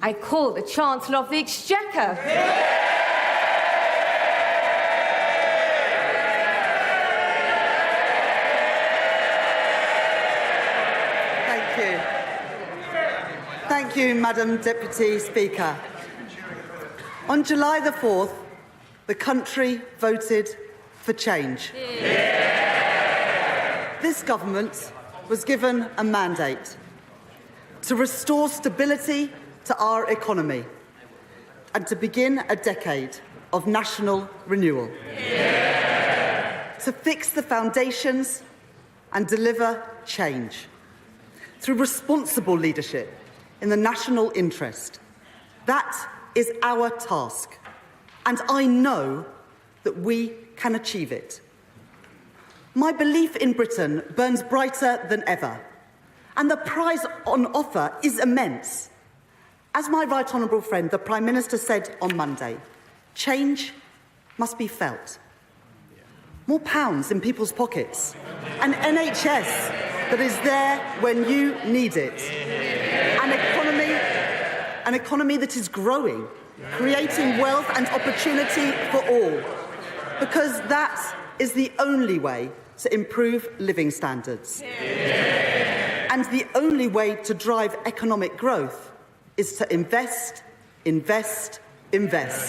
I call the Chancellor of the Exchequer. Thank you, Madam Deputy Speaker. On July the 4th, the country voted for change. This government was given a mandate to restore stability to our economy and to begin a decade of national renewal. To fix the foundations and deliver change through responsible leadership in the national interest. That is our task, and I know that we can achieve it. My belief in Britain burns brighter than ever, and the prize on offer is immense. As my right honourable friend, the Prime Minister, said on Monday, change must be felt. More pounds in people's pockets, an NHS that is there when you need it, an economy that is growing, creating wealth and opportunity for all, because that is the only way to improve living standards. And the only way to drive economic growth is to invest, invest, invest.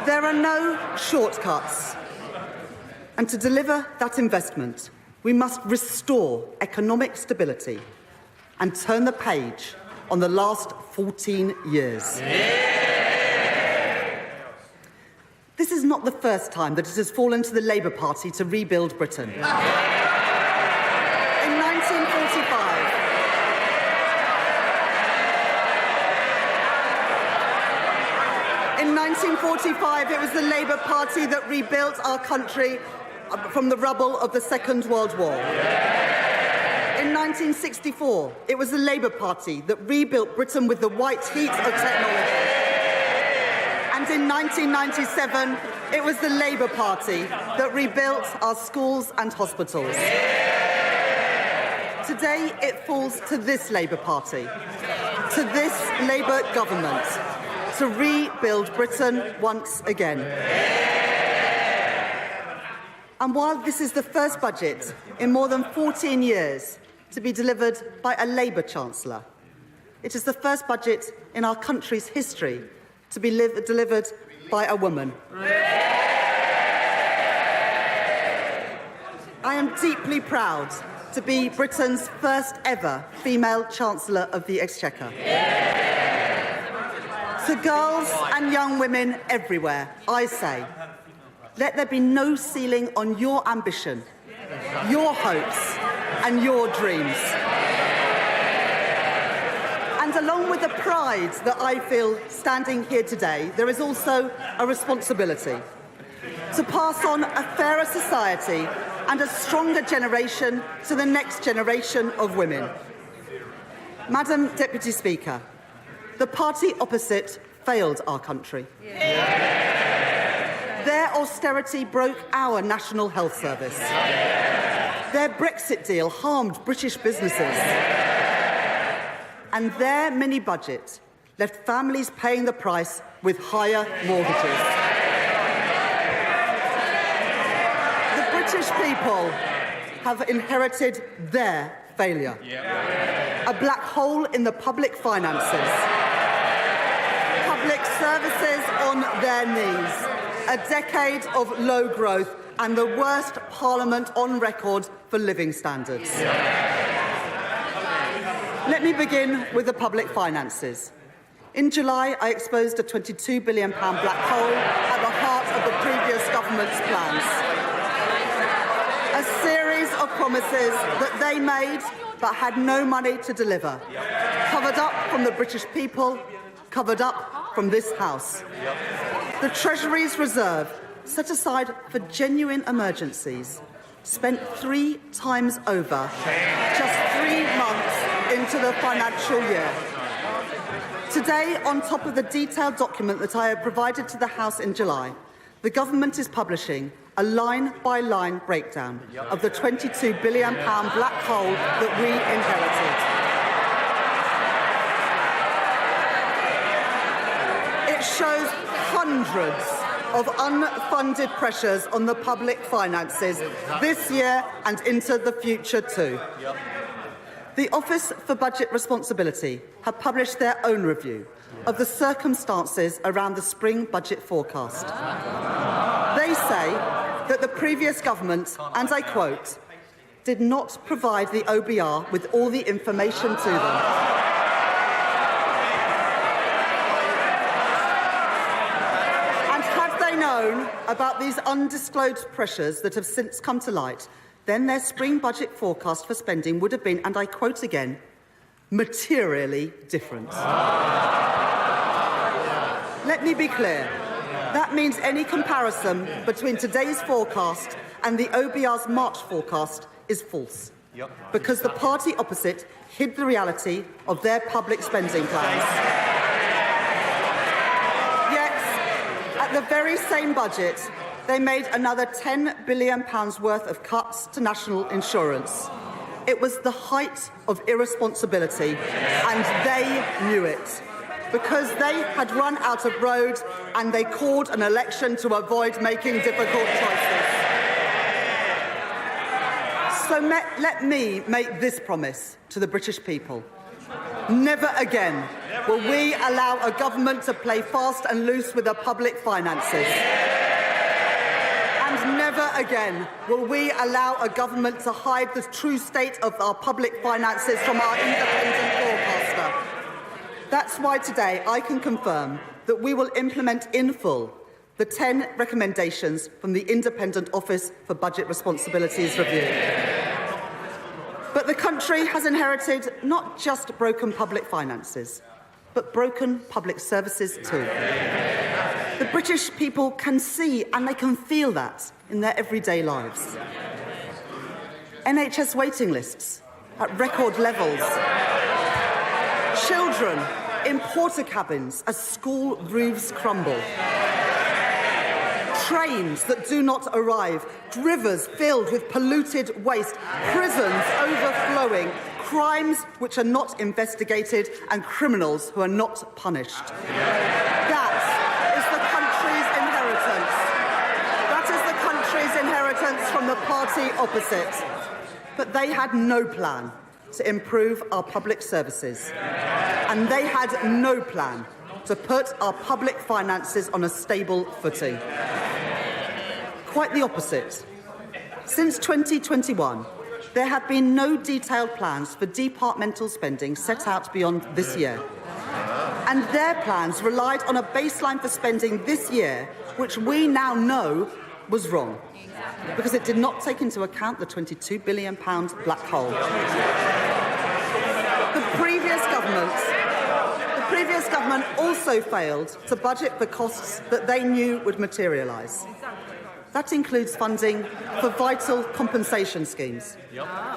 There are no shortcuts. And to deliver that investment, we must restore economic stability and turn the page on the last 14 years. This is not the first time that it has fallen to the Labour Party to rebuild Britain. In 1945, it was the Labour Party that rebuilt our country from the rubble of the Second World War. In 1964, it was the Labour Party that rebuilt Britain with the white heat of technology. And in 1997, it was the Labour Party that rebuilt our schools and hospitals. Today, it falls to this Labour Party, to this Labour government, to rebuild Britain once again. And while this is the first budget in more than 14 years to be delivered by a Labour Chancellor, it is the first budget in our country's history to be delivered by a woman. I am deeply proud to be Britain's first ever female Chancellor of the Exchequer. To girls and young women everywhere, I say, let there be no ceiling on your ambition, your hopes and your dreams. And along with the pride that I feel standing here today, there is also a responsibility to pass on a fairer society and a stronger generation to the next generation of women. Madam Deputy Speaker, the party opposite failed our country. Their austerity broke our National Health Service. Their Brexit deal harmed British businesses. And their mini-budget left families paying the price with higher mortgages. The British people have inherited their failure. A black hole in the public finances. Public services on their knees. A decade of low growth and the worst Parliament on record for living standards. Let me begin with the public finances. In July, I exposed a £22 billion black hole at the heart of the previous government's plans. A series of promises that they made but had no money to deliver. Covered up from the British people, covered up from this House. The Treasury's reserve, set aside for genuine emergencies, spent 3 times over just 3 months into the financial year. Today, on top of the detailed document that I have provided to the House in July, the government is publishing a line-by-line breakdown of the £22 billion black hole that we inherited. shows hundreds of unfunded pressures on the public finances this year and into the future too. The Office for Budget Responsibility have published their own review of the circumstances around the spring budget forecast. They say that the previous government, and I quote, did not provide the OBR with all the information to them. And had they known about these undisclosed pressures that have since come to light, then their spring budget forecast for spending would have been, and I quote again, materially different. Let me be clear. That means any comparison between today's forecast and the OBR's March forecast is false, because the party opposite hid the reality of their public spending plans. Yet, at the very same budget, they made another £10 billion worth of cuts to national insurance. It was the height of irresponsibility, and they knew it, because they had run out of road and they called an election to avoid making difficult choices. So let me make this promise to the British people. Never again will we allow a government to play fast and loose with the public finances. And never again will we allow a government to hide the true state of our public finances from our independent forecaster. That's why today I can confirm that we will implement in full the 10 recommendations from the Independent Office for Budget Responsibilities review. But the country has inherited not just broken public finances, but broken public services too. The British people can see and they can feel that in their everyday lives. NHS waiting lists at record levels. Children in porter cabins as school roofs crumble. Trains that do not arrive, rivers filled with polluted waste, prisons overflowing, crimes which are not investigated and criminals who are not punished. That is the country's inheritance. That is the country's inheritance from the party opposite. But they had no plan to improve our public services. And they had no plan to put our public finances on a stable footing. Quite the opposite. Since 2021, there have been no detailed plans for departmental spending set out beyond this year. And their plans relied on a baseline for spending this year, which we now know was wrong, because it did not take into account the £22 billion black hole. The previous government also failed to budget for costs that they knew would materialise. That includes funding for vital compensation schemes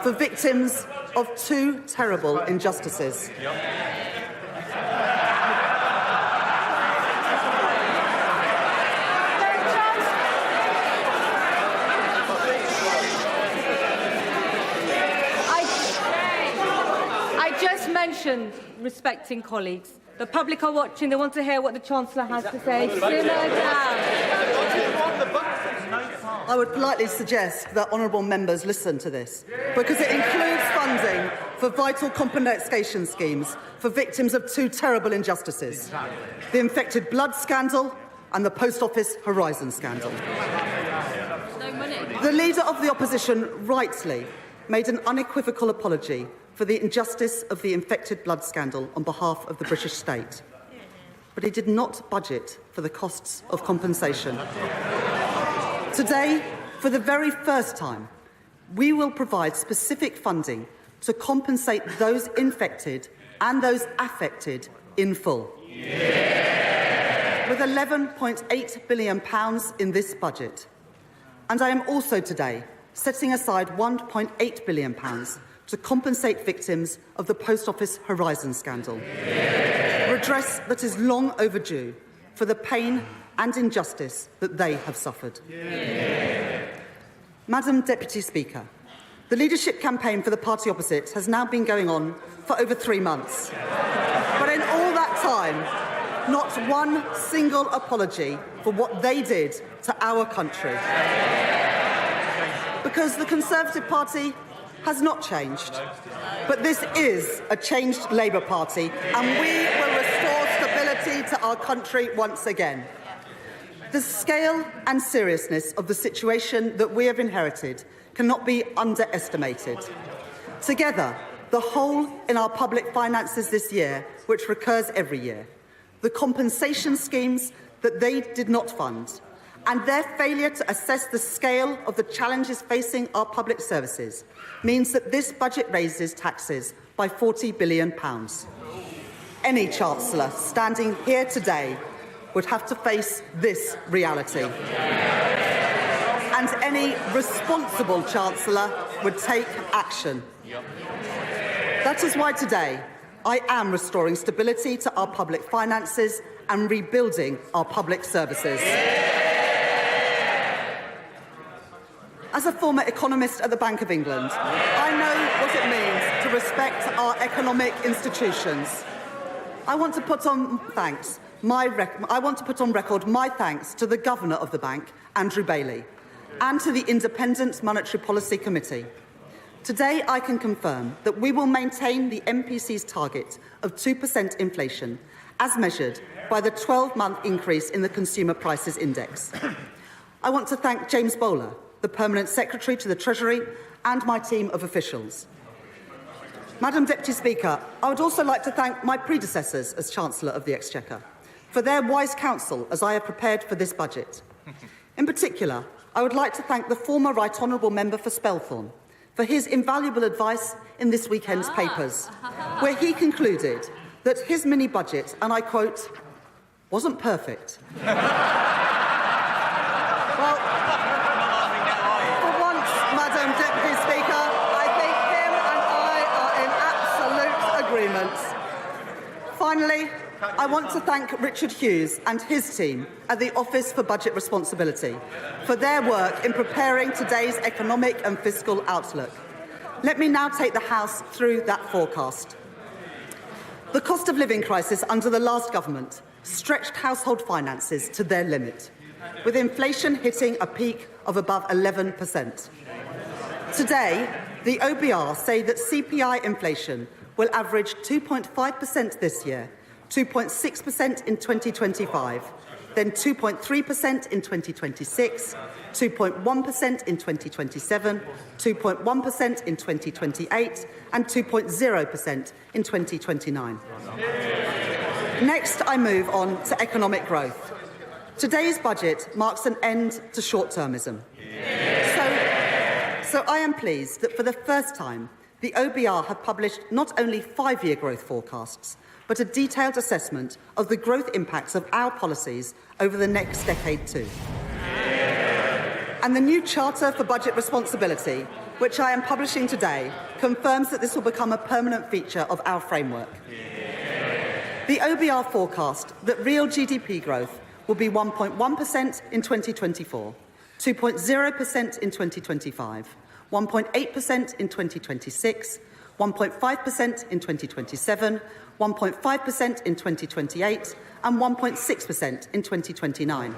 for victims of two terrible injustices. I just mentioned respecting colleagues. The public are watching. They want to hear what the Chancellor has to say. Simmer down. I would politely suggest that honourable members listen to this, because it includes funding for vital compensation schemes for victims of two terrible injustices: the infected blood scandal and the Post Office Horizon scandal. The Leader of the Opposition rightly made an unequivocal apology for the injustice of the infected blood scandal on behalf of the British state. But he did not budget for the costs of compensation. Today, for the very first time, we will provide specific funding to compensate those infected and those affected in full. With £11.8 billion in this budget. And I am also today setting aside £1.8 billion to compensate victims of the Post Office Horizon scandal. Redress that is long overdue for the pain and injustice that they have suffered. Madam Deputy Speaker, the leadership campaign for the party opposite has now been going on for over 3 months. But in all that time, not one single apology for what they did to our country. Because the Conservative Party has not changed. But this is a changed Labour Party, and we will restore stability to our country once again. The scale and seriousness of the situation that we have inherited cannot be underestimated. Together, the hole in our public finances this year, which recurs every year, the compensation schemes that they did not fund, and their failure to assess the scale of the challenges facing our public services means that this budget raises taxes by £40 billion. Any Chancellor standing here today would have to face this reality. And any responsible Chancellor would take action. That is why today I am restoring stability to our public finances and rebuilding our public services. As a former economist at the Bank of England, I know what it means to respect our economic institutions. I want to put on record my thanks to the Governor of the Bank, Andrew Bailey, and to the Independent Monetary Policy Committee. Today, I can confirm that we will maintain the MPC's target of 2% inflation, as measured by the 12-month increase in the Consumer Prices Index. I want to thank James Bowler, the Permanent Secretary to the Treasury, and my team of officials. Madam Deputy Speaker, I would also like to thank my predecessors as Chancellor of the Exchequer for their wise counsel as I have prepared for this budget. In particular, I would like to thank the former Right Honourable Member for Spelthorne for his invaluable advice in this weekend's papers, where he concluded that his mini-budget, and I quote, wasn't perfect. Well, for once, Madam Deputy Speaker, I think him and I are in absolute agreement. Finally, I want to thank Richard Hughes and his team at the Office for Budget Responsibility for their work in preparing today's economic and fiscal outlook. Let me now take the House through that forecast. The cost of living crisis under the last government stretched household finances to their limit, with inflation hitting a peak of above 11%. Today, the OBR say that CPI inflation will average 2.5% this year, 2.6% in 2025, then 2.3% in 2026, 2.1% in 2027, 2.1% in 2028, and 2.0% in 2029. Next, I move on to economic growth. Today's budget marks an end to short-termism. So I am pleased that for the first time, the OBR have published not only 5-year growth forecasts, but a detailed assessment of the growth impacts of our policies over the next decade too. And the new Charter for Budget Responsibility, which I am publishing today, confirms that this will become a permanent feature of our framework. The OBR forecast that real GDP growth will be 1.1% in 2024, 2.0% in 2025, 1.8% in 2026, 1.5% in 2027, 1.5% in 2028 and 1.6% in 2029.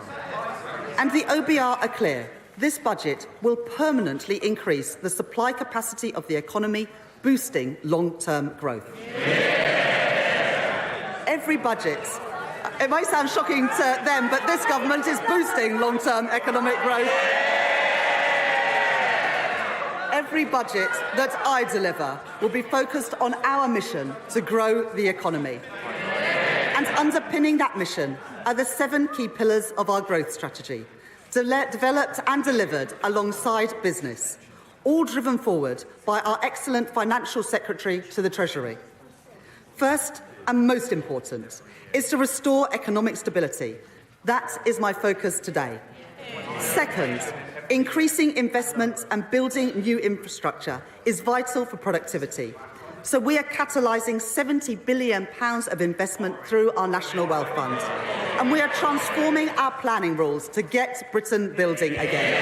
And the OBR are clear. This budget will permanently increase the supply capacity of the economy, boosting long-term growth. Every budget, it might sound shocking to them, but this government is boosting long-term economic growth. Every budget that I deliver will be focused on our mission to grow the economy. And underpinning that mission are the 7 key pillars of our growth strategy, developed and delivered alongside business, all driven forward by our excellent Financial Secretary to the Treasury. First, and most important, is to restore economic stability. That is my focus today. Second, increasing investment and building new infrastructure is vital for productivity. So we are catalysing £70 billion of investment through our National Wealth Fund. And we are transforming our planning rules to get Britain building again.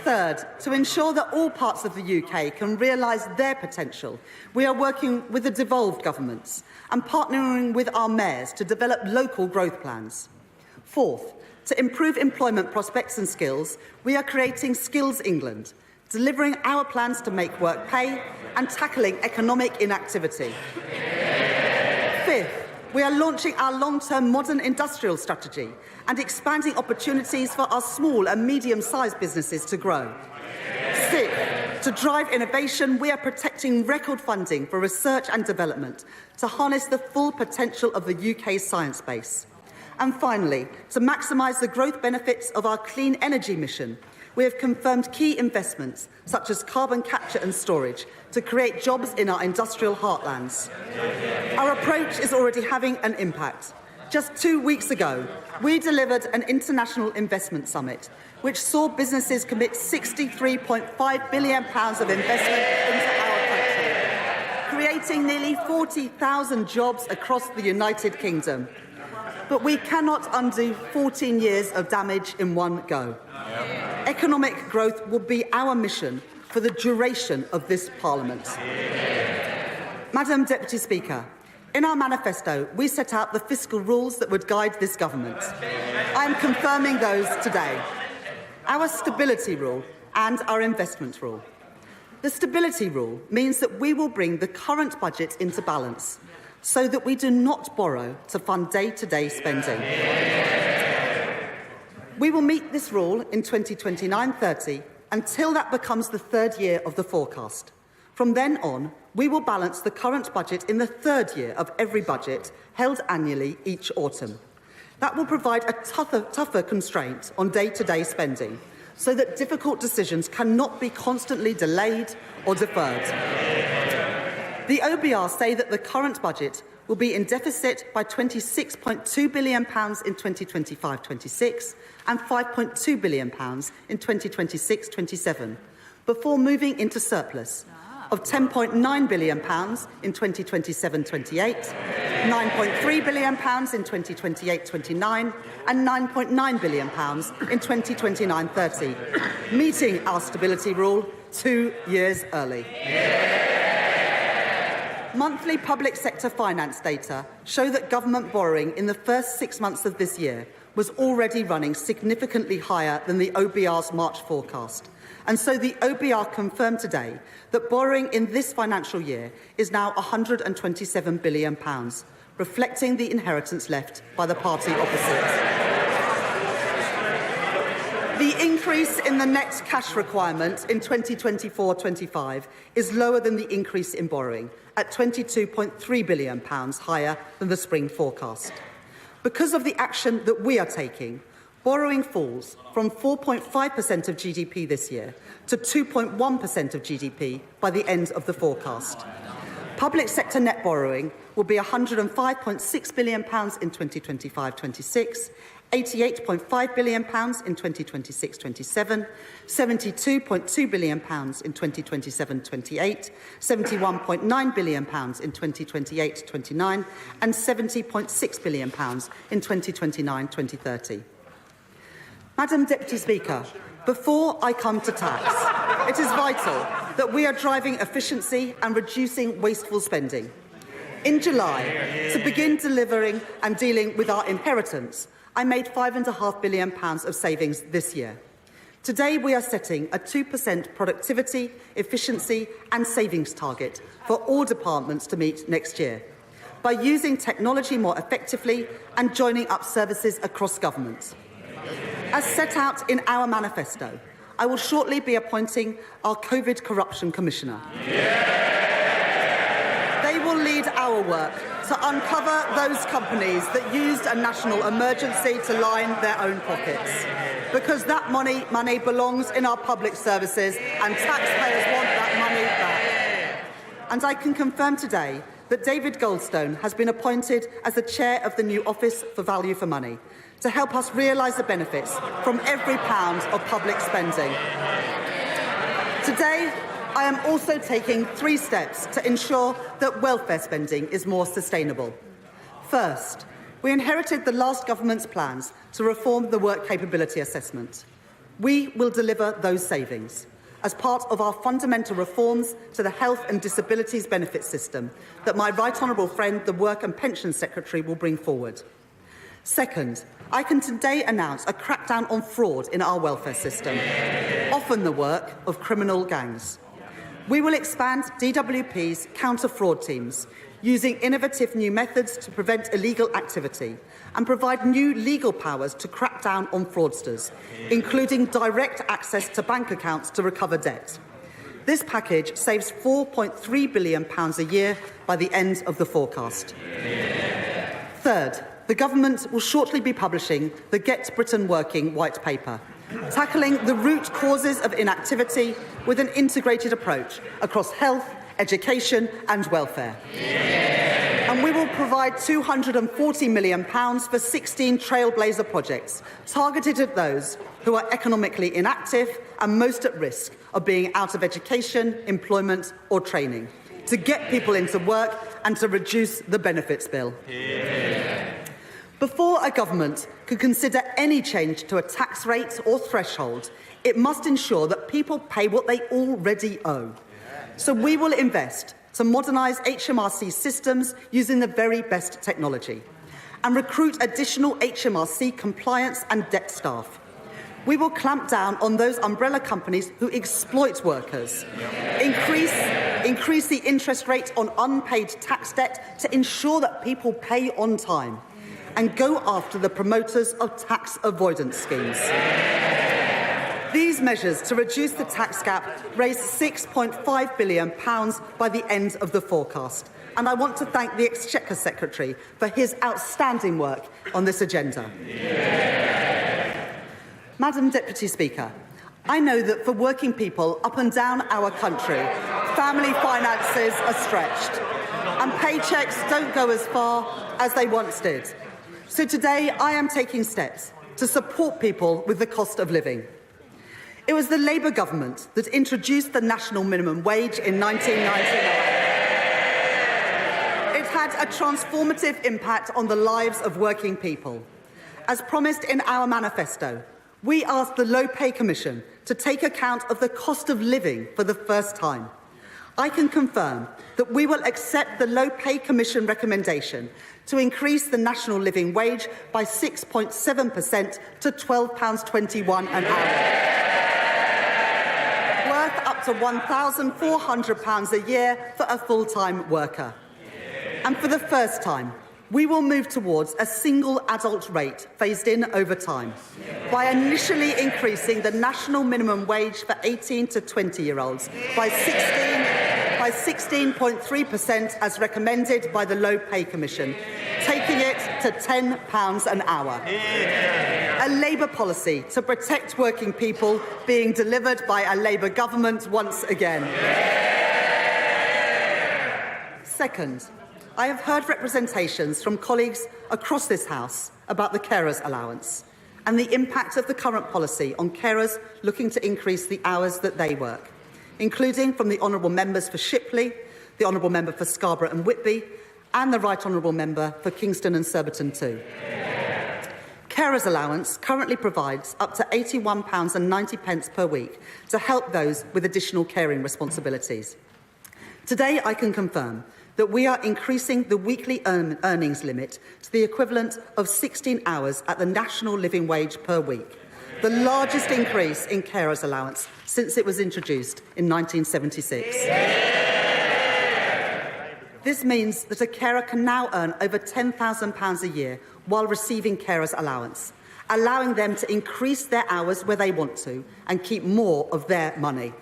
Third, to ensure that all parts of the UK can realise their potential, we are working with the devolved governments and partnering with our mayors to develop local growth plans. Fourth, to improve employment prospects and skills, we are creating Skills England, delivering our plans to make work pay and tackling economic inactivity. Fifth, we are launching our long-term modern industrial strategy and expanding opportunities for our small and medium-sized businesses to grow. Sixth, to drive innovation, we are protecting record funding for research and development to harness the full potential of the UK's science base. And finally, to maximise the growth benefits of our clean energy mission, we have confirmed key investments such as carbon capture and storage to create jobs in our industrial heartlands. Our approach is already having an impact. Just 2 weeks ago, we delivered an international investment summit which saw businesses commit £63.5 billion of investment into our country, creating nearly 40,000 jobs across the United Kingdom. But we cannot undo 14 years of damage in one go. Economic growth will be our mission for the duration of this Parliament. Madam Deputy Speaker, in our manifesto, we set out the fiscal rules that would guide this government. I am confirming those today. Our stability rule and our investment rule. The stability rule means that we will bring the current budget into balance so that we do not borrow to fund day-to-day spending. We will meet this rule in 2029-30 until that becomes the third year of the forecast. From then on, we will balance the current budget in the third year of every budget held annually each autumn. That will provide a tougher constraint on day-to-day spending so that difficult decisions cannot be constantly delayed or deferred. The OBR say that the current budget will be in deficit by £26.2 billion in 2025-26 and £5.2 billion in 2026-27, before moving into surplus of £10.9 billion in 2027-28, £9.3 billion in 2028-29 and £9.9 billion in 2029-30, meeting our stability rule 2 years early. Monthly public sector finance data show that government borrowing in the first 6 months of this year was already running significantly higher than the OBR's March forecast. And so the OBR confirmed today that borrowing in this financial year is now £127 billion, reflecting the inheritance left by the party opposite. The increase in the net cash requirement in 2024-25 is lower than the increase in borrowing, at £22.3 billion higher than the spring forecast. Because of the action that we are taking, borrowing falls from 4.5% of GDP this year to 2.1% of GDP by the end of the forecast. Public sector net borrowing will be £105.6 billion in 2025-26, £88.5 billion in 2026-27, £72.2 billion in 2027-28, £71.9 billion in 2028-29 and £70.6 billion in 2029-2030. Madam Deputy Speaker, before I come to tax, it is vital that we are driving efficiency and reducing wasteful spending. In July, to begin delivering and dealing with our inheritance, I made £5.5 billion of savings this year. Today, we are setting a 2% productivity, efficiency and savings target for all departments to meet next year by using technology more effectively and joining up services across government. As set out in our manifesto, I will shortly be appointing our COVID Corruption Commissioner. They will lead our work to uncover those companies that used a national emergency to line their own pockets, because that money belongs in our public services and taxpayers want that money back. And I can confirm today that David Goldstone has been appointed as the chair of the new Office for Value for Money to help us realise the benefits from every pound of public spending. Today, I am also taking 3 steps to ensure that welfare spending is more sustainable. First, we inherited the last government's plans to reform the work capability assessment. We will deliver those savings as part of our fundamental reforms to the health and disabilities benefit system that my right honourable friend, the Work and Pensions Secretary, will bring forward. Second, I can today announce a crackdown on fraud in our welfare system, often the work of criminal gangs. We will expand DWP's counter-fraud teams, using innovative new methods to prevent illegal activity, and provide new legal powers to crack down on fraudsters, including direct access to bank accounts to recover debt. This package saves £4.3 billion a year by the end of the forecast. Third, the Government will shortly be publishing the Get Britain Working White Paper, tackling the root causes of inactivity with an integrated approach across health, education and welfare. And we will provide £240 million for 16 trailblazer projects targeted at those who are economically inactive and most at risk of being out of education, employment or training, to get people into work and to reduce the benefits bill. Before a government can consider any change to a tax rate or threshold, it must ensure that people pay what they already owe. So we will invest to modernise HMRC systems using the very best technology and recruit additional HMRC compliance and debt staff. We will clamp down on those umbrella companies who exploit workers, increase the interest rate on unpaid tax debt to ensure that people pay on time, and go after the promoters of tax avoidance schemes. These measures to reduce the tax gap raise £6.5 billion by the end of the forecast, and I want to thank the Exchequer Secretary for his outstanding work on this agenda. Madam Deputy Speaker, I know that for working people up and down our country, family finances are stretched and paychecks don't go as far as they once did. So today I am taking steps to support people with the cost of living. It was the Labour government that introduced the national minimum wage in 1999. It had a transformative impact on the lives of working people. As promised in our manifesto, we asked the Low Pay Commission to take account of the cost of living for the first time. I can confirm that we will accept the Low Pay Commission recommendation to increase the national living wage by 6.7% to £12.21 an hour. Up to £1,400 a year for a full-time worker. And for the first time, we will move towards a single adult rate phased in over time by initially increasing the national minimum wage for 18 to 20-year-olds by 16.3% as recommended by the Low Pay Commission, taking it to £10 an hour. A Labour policy to protect working people being delivered by a Labour government once again. Second, I have heard representations from colleagues across this House about the carers allowance and the impact of the current policy on carers looking to increase the hours that they work, including from the honourable members for Shipley, the honourable member for Scarborough and Whitby, and the right honourable member for Kingston and Surbiton too. Carers allowance currently provides up to £81.90 per week to help those with additional caring responsibilities. Today, I can confirm that we are increasing the weekly earnings limit to the equivalent of 16 hours at the national living wage per week, the largest increase in carers allowance since it was introduced in 1976. This means that a carer can now earn over £10,000 a year while receiving carers allowance, allowing them to increase their hours where they want to and keep more of their money.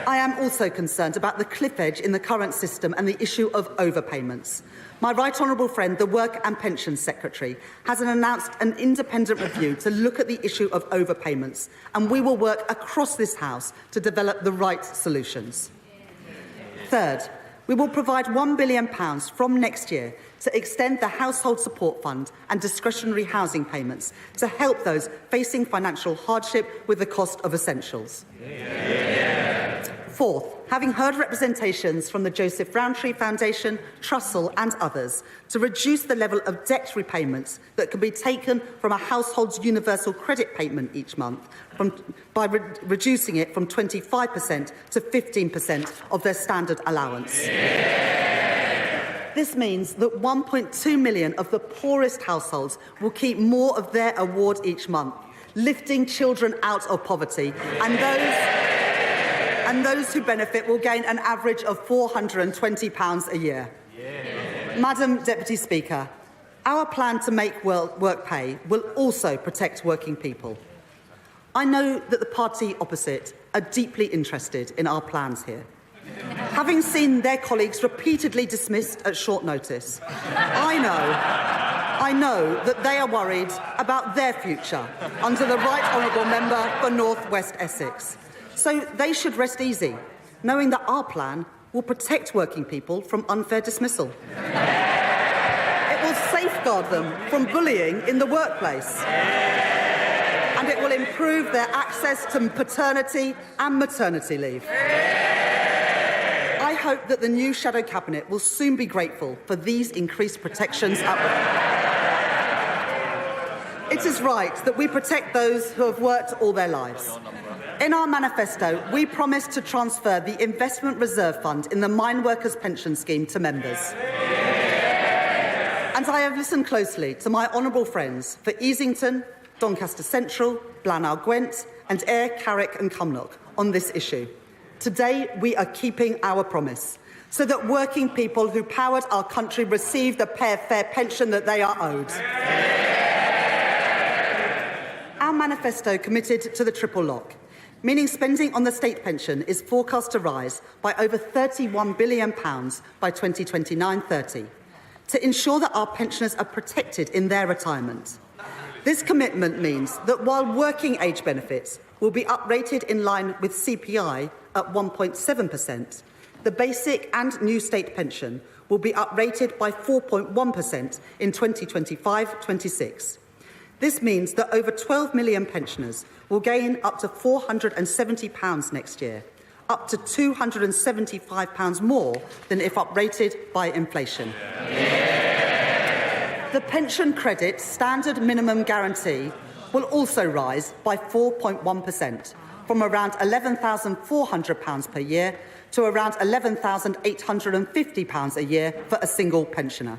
I am also concerned about the cliff edge in the current system and the issue of overpayments. My right honourable friend, the Work and Pensions Secretary, has announced an independent review to look at the issue of overpayments, and we will work across this House to develop the right solutions. Third, we will provide £1 billion from next year to extend the Household Support Fund and discretionary housing payments to help those facing financial hardship with the cost of essentials. Fourth, having heard representations from the Joseph Rowntree Foundation, Trussell and others to reduce the level of debt repayments that can be taken from a household's universal credit payment each month by reducing it from 25% to 15% of their standard allowance. This means that 1.2 million of the poorest households will keep more of their award each month, lifting children out of poverty, and those who benefit will gain an average of £420 a year. Madam Deputy Speaker, our plan to make work pay will also protect working people. I know that the party opposite are deeply interested in our plans here. Having seen their colleagues repeatedly dismissed at short notice, I know that they are worried about their future under the Right Honourable Member for North West Essex. So they should rest easy, knowing that our plan will protect working people from unfair dismissal. It will safeguard them from bullying in the workplace. And it will improve their access to paternity and maternity leave. I hope that the new Shadow Cabinet will soon be grateful for these increased protections at work. It is right that we protect those who have worked all their lives. In our manifesto, we promised to transfer the Investment Reserve Fund in the Mine Workers Pension Scheme to members. And I have listened closely to my honourable friends for Easington, Doncaster Central, Blaenau Gwent and Ayr, Carrick and Cumnock on this issue. Today, we are keeping our promise so that working people who powered our country receive the fair pension that they are owed. Our manifesto committed to the triple lock, meaning spending on the state pension is forecast to rise by over £31 billion by 2029-30 to ensure that our pensioners are protected in their retirement. This commitment means that while working age benefits will be uprated in line with CPI at 1.7%, the basic and new state pension will be uprated by 4.1% in 2025-26. This means that over 12 million pensioners will gain up to £470 next year, up to £275 more than if uprated by inflation. The pension credit standard minimum guarantee will also rise by 4.1%, from around £11,400 per year to around £11,850 a year for a single pensioner.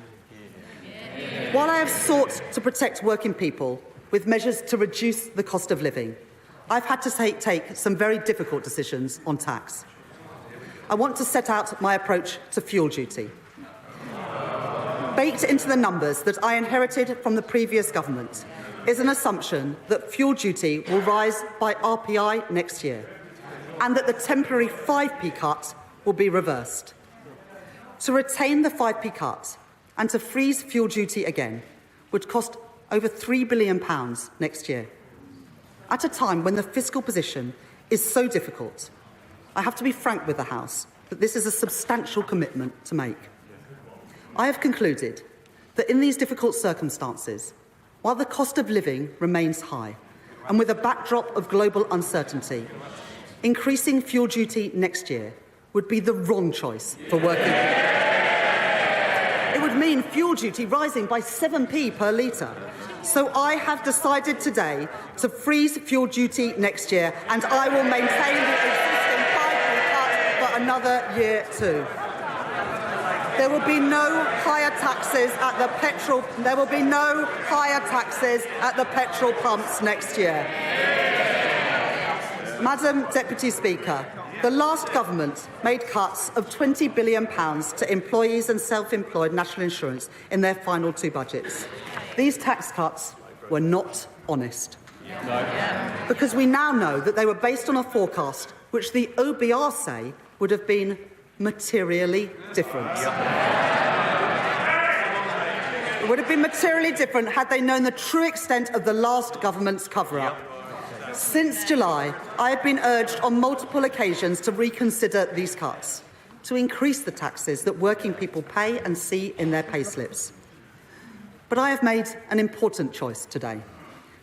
While I have sought to protect working people with measures to reduce the cost of living, I've had to take some very difficult decisions on tax. I want to set out my approach to fuel duty. Baked into the numbers that I inherited from the previous government is an assumption that fuel duty will rise by RPI next year and that the temporary 5p cut will be reversed. To retain the 5p cut and to freeze fuel duty again would cost over £3 billion next year. At a time when the fiscal position is so difficult, I have to be frank with the House that this is a substantial commitment to make. I have concluded that in these difficult circumstances, while the cost of living remains high, and with a backdrop of global uncertainty, increasing fuel duty next year would be the wrong choice for working people. It would mean fuel duty rising by 7p per litre. So I have decided today to freeze fuel duty next year, and I will maintain the existing 5p cut for another year too. There will be no higher taxes at the petrol. There will be no higher taxes at the petrol pumps next year. Madam Deputy Speaker, the last government made cuts of £20 billion to employees and self-employed national insurance in their final two budgets. These tax cuts were not honest. Because we now know that they were based on a forecast which the OBR say would have been materially different. It would have been materially different had they known the true extent of the last government's cover-up. Since July, I have been urged on multiple occasions to reconsider these cuts, to increase the taxes that working people pay and see in their payslips. But I have made an important choice today,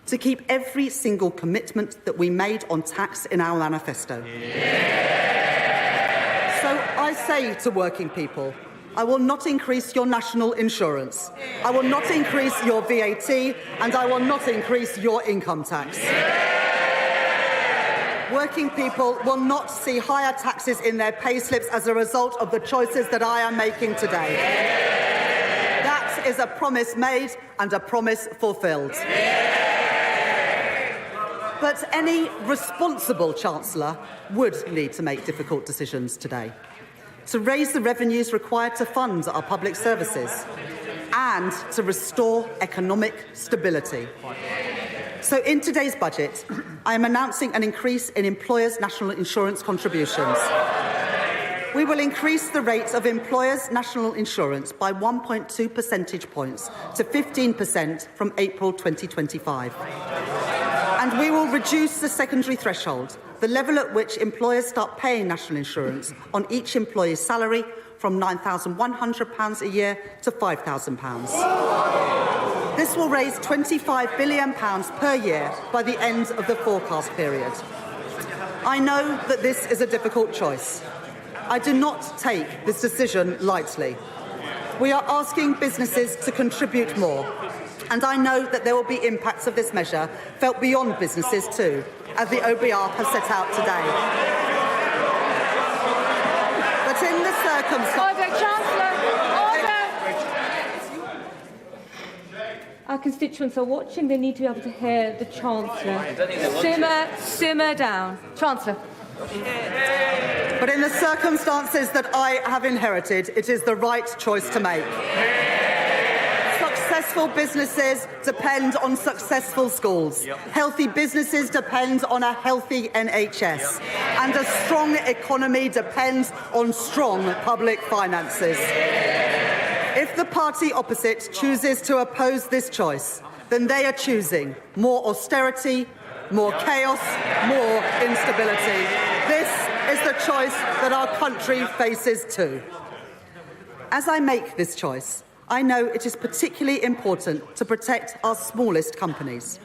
to keep every single commitment that we made on tax in our manifesto. say to working people, I will not increase your national insurance, I will not increase your VAT, and I will not increase your income tax. Working people will not see higher taxes in their payslips as a result of the choices that I am making today. That is a promise made and a promise fulfilled. But any responsible Chancellor would need to make difficult decisions today to raise the revenues required to fund our public services and to restore economic stability. So in today's budget, I am announcing an increase in employers' national insurance contributions. We will increase the rate of employers' national insurance by 1.2 percentage points to 15% from April 2025. And we will reduce the secondary threshold, the level at which employers start paying national insurance on each employee's salary, from £9,100 a year to £5,000. This will raise £25 billion per year by the end of the forecast period. I know that this is a difficult choice. I do not take this decision lightly. We are asking businesses to contribute more, and I know that there will be impacts of this measure felt beyond businesses too, as the OBR has set out today. But in the circumstances... Order, Chancellor! Order! Our constituents are watching. They need to be able to hear the Chancellor. Simmer down. Chancellor. But in the circumstances that I have inherited, it is the right choice to make. Successful businesses depend on successful schools. Healthy businesses depend on a healthy NHS. And a strong economy depends on strong public finances. If the party opposite chooses to oppose this choice, then they are choosing more austerity, more chaos, more instability. This is the choice that our country faces too. As I make this choice, I know it is particularly important to protect our smallest companies.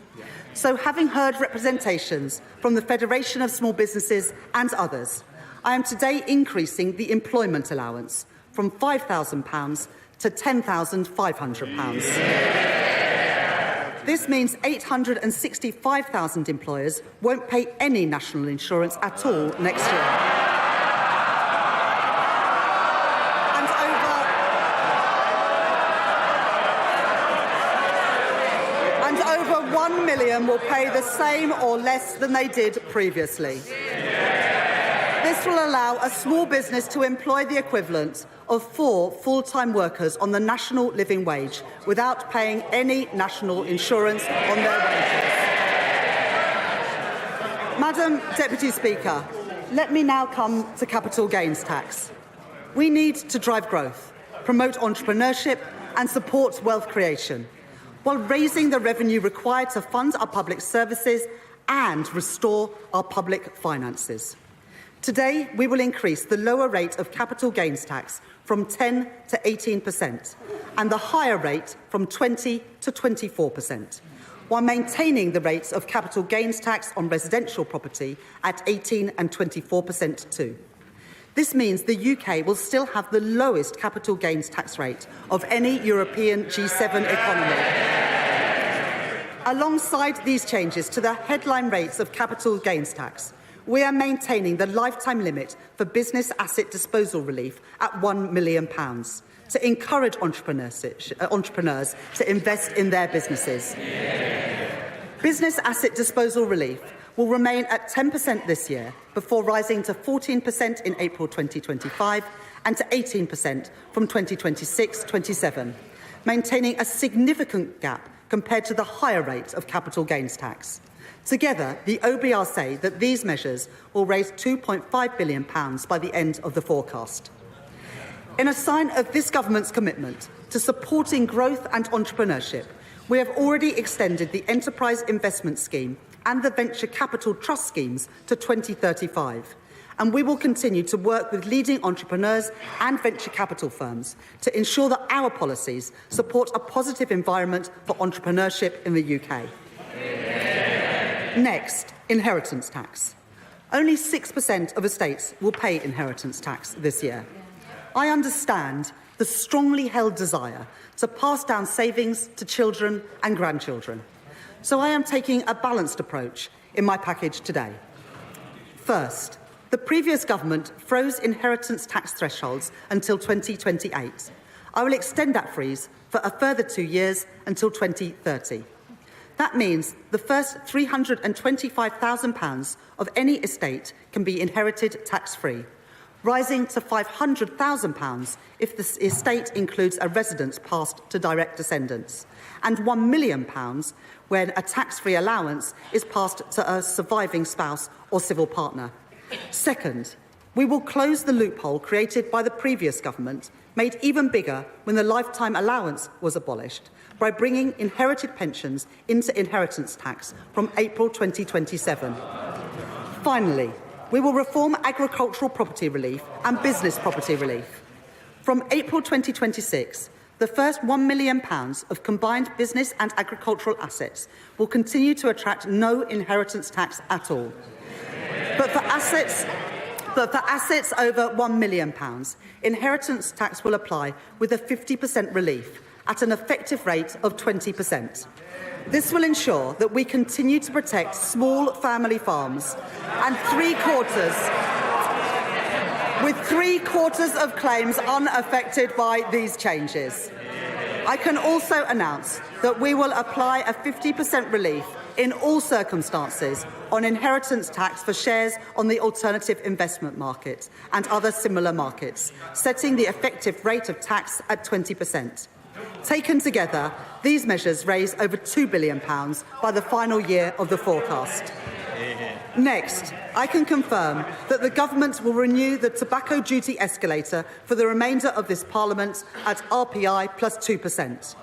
So, having heard representations from the Federation of Small Businesses and others, I am today increasing the employment allowance from £5,000 to £10,500. This means 865,000 employers won't pay any national insurance at all next year. And over 1 million will pay the same or less than they did previously. This will allow a small business to employ the equivalent of 4 full-time workers on the national living wage without paying any national insurance on their wages. Madam Deputy Speaker, let me now come to capital gains tax. We need to drive growth, promote entrepreneurship and support wealth creation, while raising the revenue required to fund our public services and restore our public finances. Today, we will increase the lower rate of capital gains tax from 10 to 18% and the higher rate from 20 to 24%, while maintaining the rates of capital gains tax on residential property at 18 and 24% too. This means the UK will still have the lowest capital gains tax rate of any European G7 economy. Alongside these changes to the headline rates of capital gains tax, we are maintaining the lifetime limit for business asset disposal relief at £1 million to encourage entrepreneurs to invest in their businesses. Business asset disposal relief will remain at 10% this year before rising to 14% in April 2025 and to 18% from 2026-27, maintaining a significant gap compared to the higher rate of capital gains tax. Together, the OBR say that these measures will raise £2.5 billion by the end of the forecast. In a sign of this government's commitment to supporting growth and entrepreneurship, we have already extended the Enterprise Investment Scheme and the Venture Capital Trust schemes to 2035. And we will continue to work with leading entrepreneurs and venture capital firms to ensure that our policies support a positive environment for entrepreneurship in the UK. Next, inheritance tax. Only 6% of estates will pay inheritance tax this year. I understand the strongly held desire to pass down savings to children and grandchildren. So I am taking a balanced approach in my package today. First, the previous government froze inheritance tax thresholds until 2028. I will extend that freeze for a further 2 years until 2030. That means the first £325,000 of any estate can be inherited tax-free, rising to £500,000 if the estate includes a residence passed to direct descendants, and £1 million when a tax-free allowance is passed to a surviving spouse or civil partner. Second, we will close the loophole created by the previous government, made even bigger when the lifetime allowance was abolished, by bringing inherited pensions into inheritance tax from April 2027. Finally, we will reform agricultural property relief and business property relief. From April 2026, the first £1 million of combined business and agricultural assets will continue to attract no inheritance tax at all. But for assets over £1 million, inheritance tax will apply with a 50% relief at an effective rate of 20%. This will ensure that we continue to protect small family farms and with three-quarters of claims unaffected by these changes. I can also announce that we will apply a 50% relief in all circumstances on inheritance tax for shares on the alternative investment market and other similar markets, setting the effective rate of tax at 20%. Taken together, these measures raise over £2 billion by the final year of the forecast. Next, I can confirm that the government will renew the tobacco duty escalator for the remainder of this Parliament at RPI plus 2%.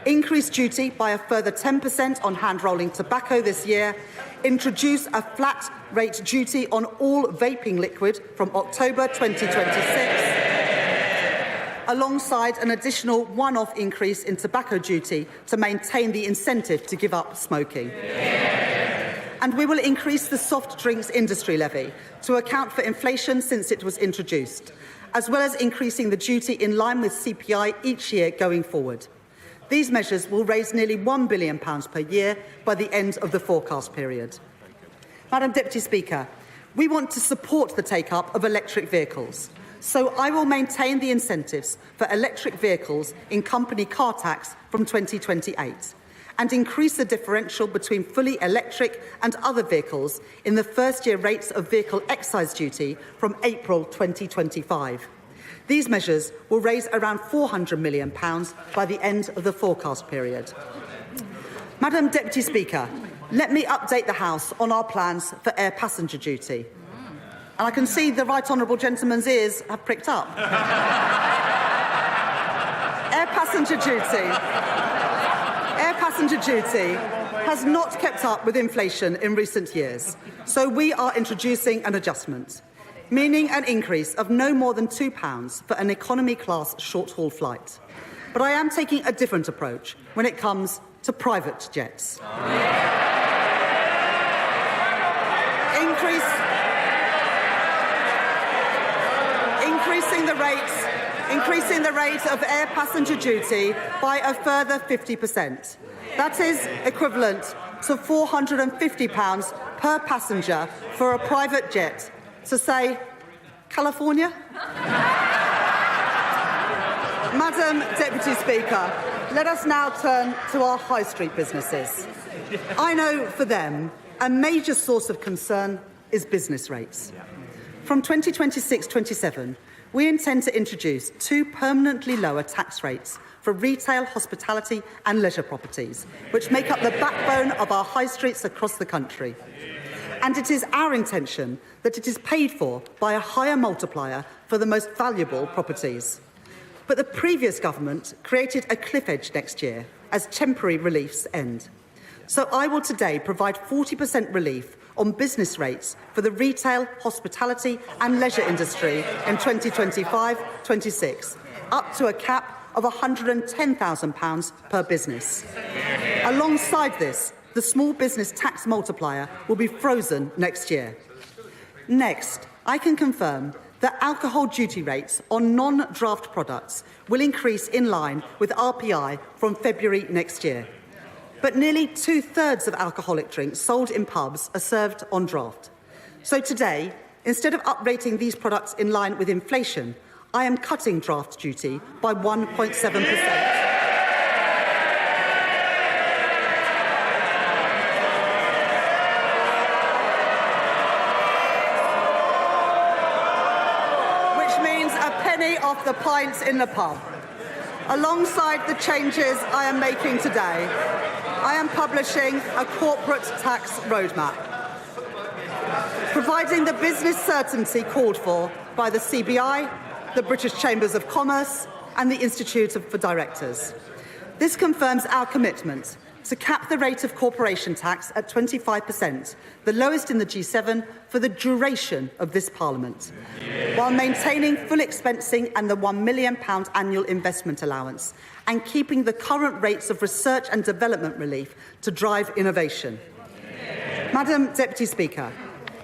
Increase duty by a further 10% on hand-rolling tobacco this year, introduce a flat rate duty on all vaping liquid from October 2026, alongside an additional one-off increase in tobacco duty to maintain the incentive to give up smoking. And we will increase the soft drinks industry levy to account for inflation since it was introduced, as well as increasing the duty in line with CPI each year going forward. These measures will raise nearly £1 billion per year by the end of the forecast period. Madam Deputy Speaker, we want to support the take-up of electric vehicles, so I will maintain the incentives for electric vehicles in company car tax from 2028 and increase the differential between fully electric and other vehicles in the first-year rates of vehicle excise duty from April 2025. These measures will raise around £400 million by the end of the forecast period. Madam Deputy Speaker, let me update the House on our plans for air passenger duty. And I can see the right honourable gentleman's ears have pricked up. Air passenger duty has not kept up with inflation in recent years, so we are introducing an adjustment, meaning an increase of no more than £2 for an economy-class short-haul flight. But I am taking a different approach when it comes to private jets. Increasing the rate of air passenger duty by a further 50%. That is equivalent to £450 per passenger for a private jet to, say, California? Madam Deputy Speaker, let us now turn to our high street businesses. I know for them, a major source of concern is business rates. From 2026-27, we intend to introduce 2 permanently lower tax rates for retail, hospitality and leisure properties, which make up the backbone of our high streets across the country. And it is our intention that it is paid for by a higher multiplier for the most valuable properties. But the previous government created a cliff edge next year as temporary reliefs end. So I will today provide 40% relief on business rates for the retail, hospitality and leisure industry in 2025-26, up to a cap of £110,000 per business. Alongside this, the small business tax multiplier will be frozen next year. Next, I can confirm that alcohol duty rates on non-draft products will increase in line with RPI from February next year. But nearly 2/3 of alcoholic drinks sold in pubs are served on draft. So today, instead of uprating these products in line with inflation, I am cutting draft duty by 1.7%. Off the pints in the pub. Alongside the changes I am making today, I am publishing a corporate tax roadmap, providing the business certainty called for by the CBI, the British Chambers of Commerce and the Institute for Directors. This confirms our commitment to cap the rate of corporation tax at 25%, the lowest in the G7 for the duration of this Parliament, while maintaining full expensing and the £1 million annual investment allowance, and keeping the current rates of research and development relief to drive innovation. Madam Deputy Speaker,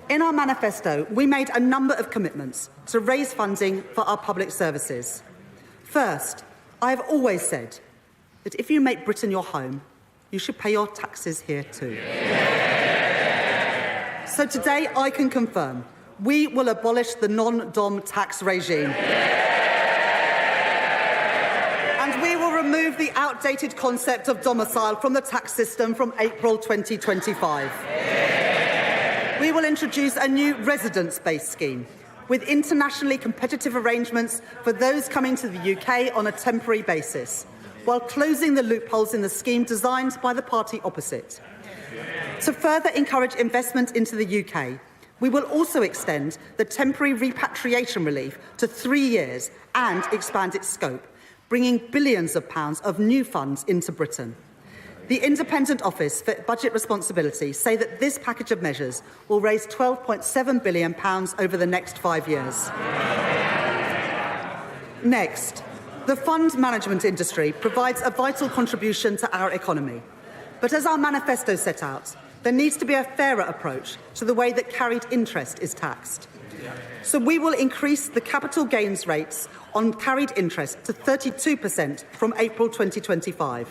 in our manifesto, we made a number of commitments to raise funding for our public services. First, I have always said that if you make Britain your home, you should pay your taxes here too. So today I can confirm we will abolish the non-dom tax regime. And we will remove the outdated concept of domicile from the tax system from April 2025. We will introduce a new residence-based scheme with internationally competitive arrangements for those coming to the UK on a temporary basis, while closing the loopholes in the scheme designed by the party opposite. To further encourage investment into the UK, we will also extend the temporary repatriation relief to 3 years and expand its scope, bringing billions of pounds of new funds into Britain. The Independent Office for Budget Responsibility say that this package of measures will raise £12.7 billion over the next 5 years. Next, the fund management industry provides a vital contribution to our economy. But as our manifesto set out, there needs to be a fairer approach to the way that carried interest is taxed. So we will increase the capital gains rates on carried interest to 32% from April 2025.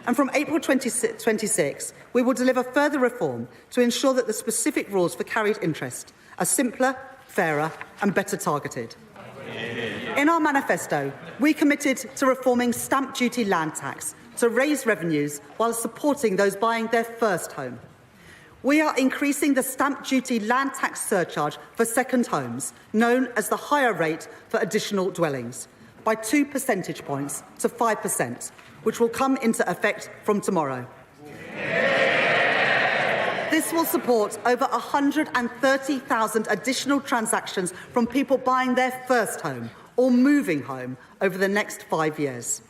And from April 2026, we will deliver further reform to ensure that the specific rules for carried interest are simpler, fairer and better targeted. In our manifesto, we committed to reforming stamp duty land tax to raise revenues while supporting those buying their first home. We are increasing the stamp duty land tax surcharge for second homes, known as the higher rate for additional dwellings, by 2 percentage points to 5%, which will come into effect from tomorrow. This will support over 130,000 additional transactions from people buying their first home or moving home over the next 5 years.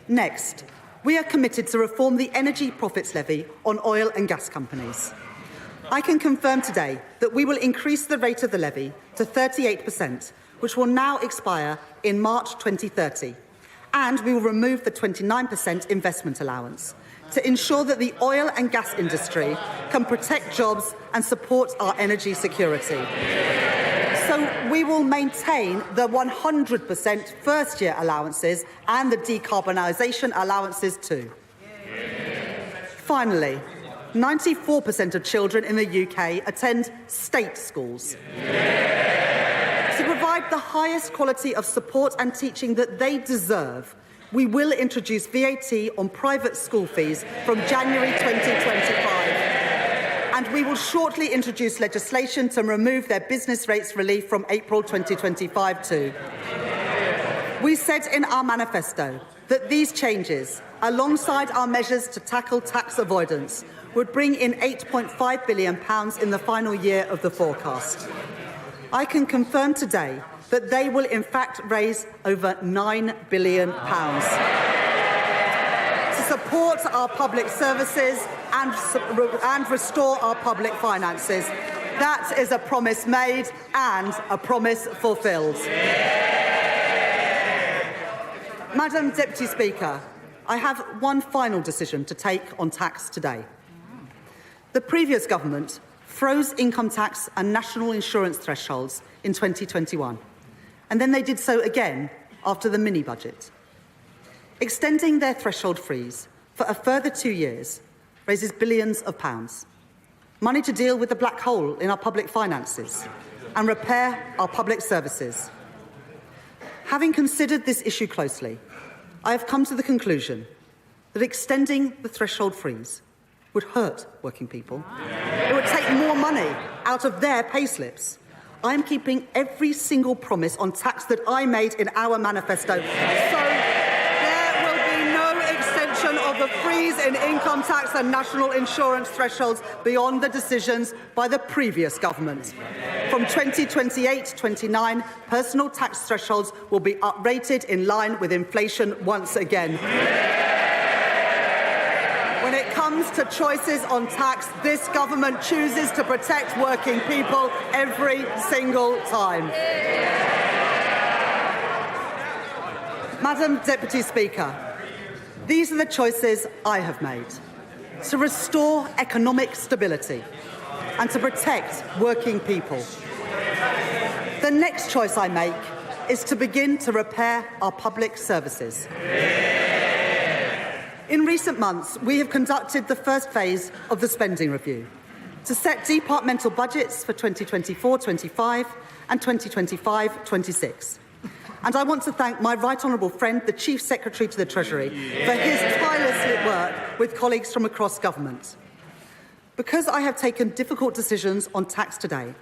Next, we are committed to reform the energy profits levy on oil and gas companies. I can confirm today that we will increase the rate of the levy to 38%, which will now expire in March 2030, and we will remove the 29% investment allowance to ensure that the oil and gas industry can protect jobs and support our energy security. So we will maintain the 100% first-year allowances and the decarbonisation allowances too. Finally, 94% of children in the UK attend state schools. To provide the highest quality of support and teaching that they deserve, we will introduce VAT on private school fees from January 2025. And we will shortly introduce legislation to remove their business rates relief from April 2025 too. We said in our manifesto that these changes, alongside our measures to tackle tax avoidance, would bring in £8.5 billion in the final year of the forecast. I can confirm today that they will in fact raise over £9 billion to support our public services and restore our public finances. That is a promise made and a promise fulfilled. Madam Deputy Speaker, I have one final decision to take on tax today. The previous government froze income tax and national insurance thresholds in 2021, and then they did so again after the mini-budget. Extending their threshold freeze for a further 2 years raises billions of pounds, money to deal with the black hole in our public finances and repair our public services. Having considered this issue closely, I have come to the conclusion that extending the threshold freeze would hurt working people. It would take more money out of their payslips. I am keeping every single promise on tax that I made in our manifesto. So there will be no extension of the freeze in income tax and national insurance thresholds beyond the decisions by the previous government. From 2028-29, personal tax thresholds will be uprated in line with inflation once again. When it comes to choices on tax, this government chooses to protect working people every single time. Madam Deputy Speaker, these are the choices I have made: to restore economic stability and to protect working people. The next choice I make is to begin to repair our public services. In recent months, we have conducted the first phase of the spending review to set departmental budgets for 2024-25 and 2025-26. And I want to thank my right honourable friend, the Chief Secretary to the Treasury, for his tireless work with colleagues from across government. Because I have taken difficult decisions on tax today,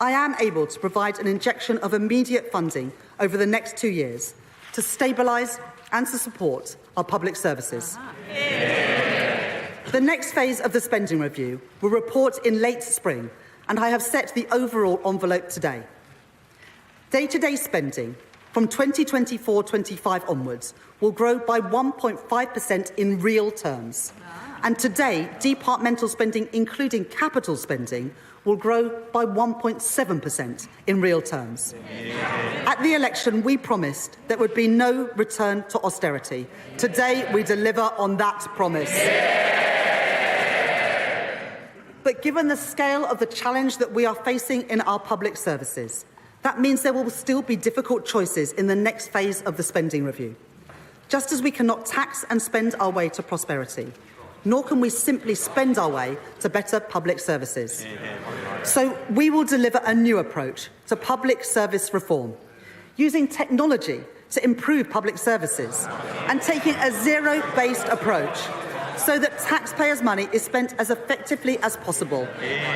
I am able to provide an injection of immediate funding over the next 2 years to stabilise and to support our public services. The next phase of the spending review will report in late spring, and I have set the overall envelope today. Day-to-day spending from 2024-25 onwards will grow by 1.5% in real terms. And today, departmental spending, including capital spending, will grow by 1.7% in real terms. At the election, we promised there would be no return to austerity. Today, we deliver on that promise. But given the scale of the challenge that we are facing in our public services, that means there will still be difficult choices in the next phase of the spending review. Just as we cannot tax and spend our way to prosperity, nor can we simply spend our way to better public services. So we will deliver a new approach to public service reform, using technology to improve public services and taking a zero-based approach so that taxpayers' money is spent as effectively as possible,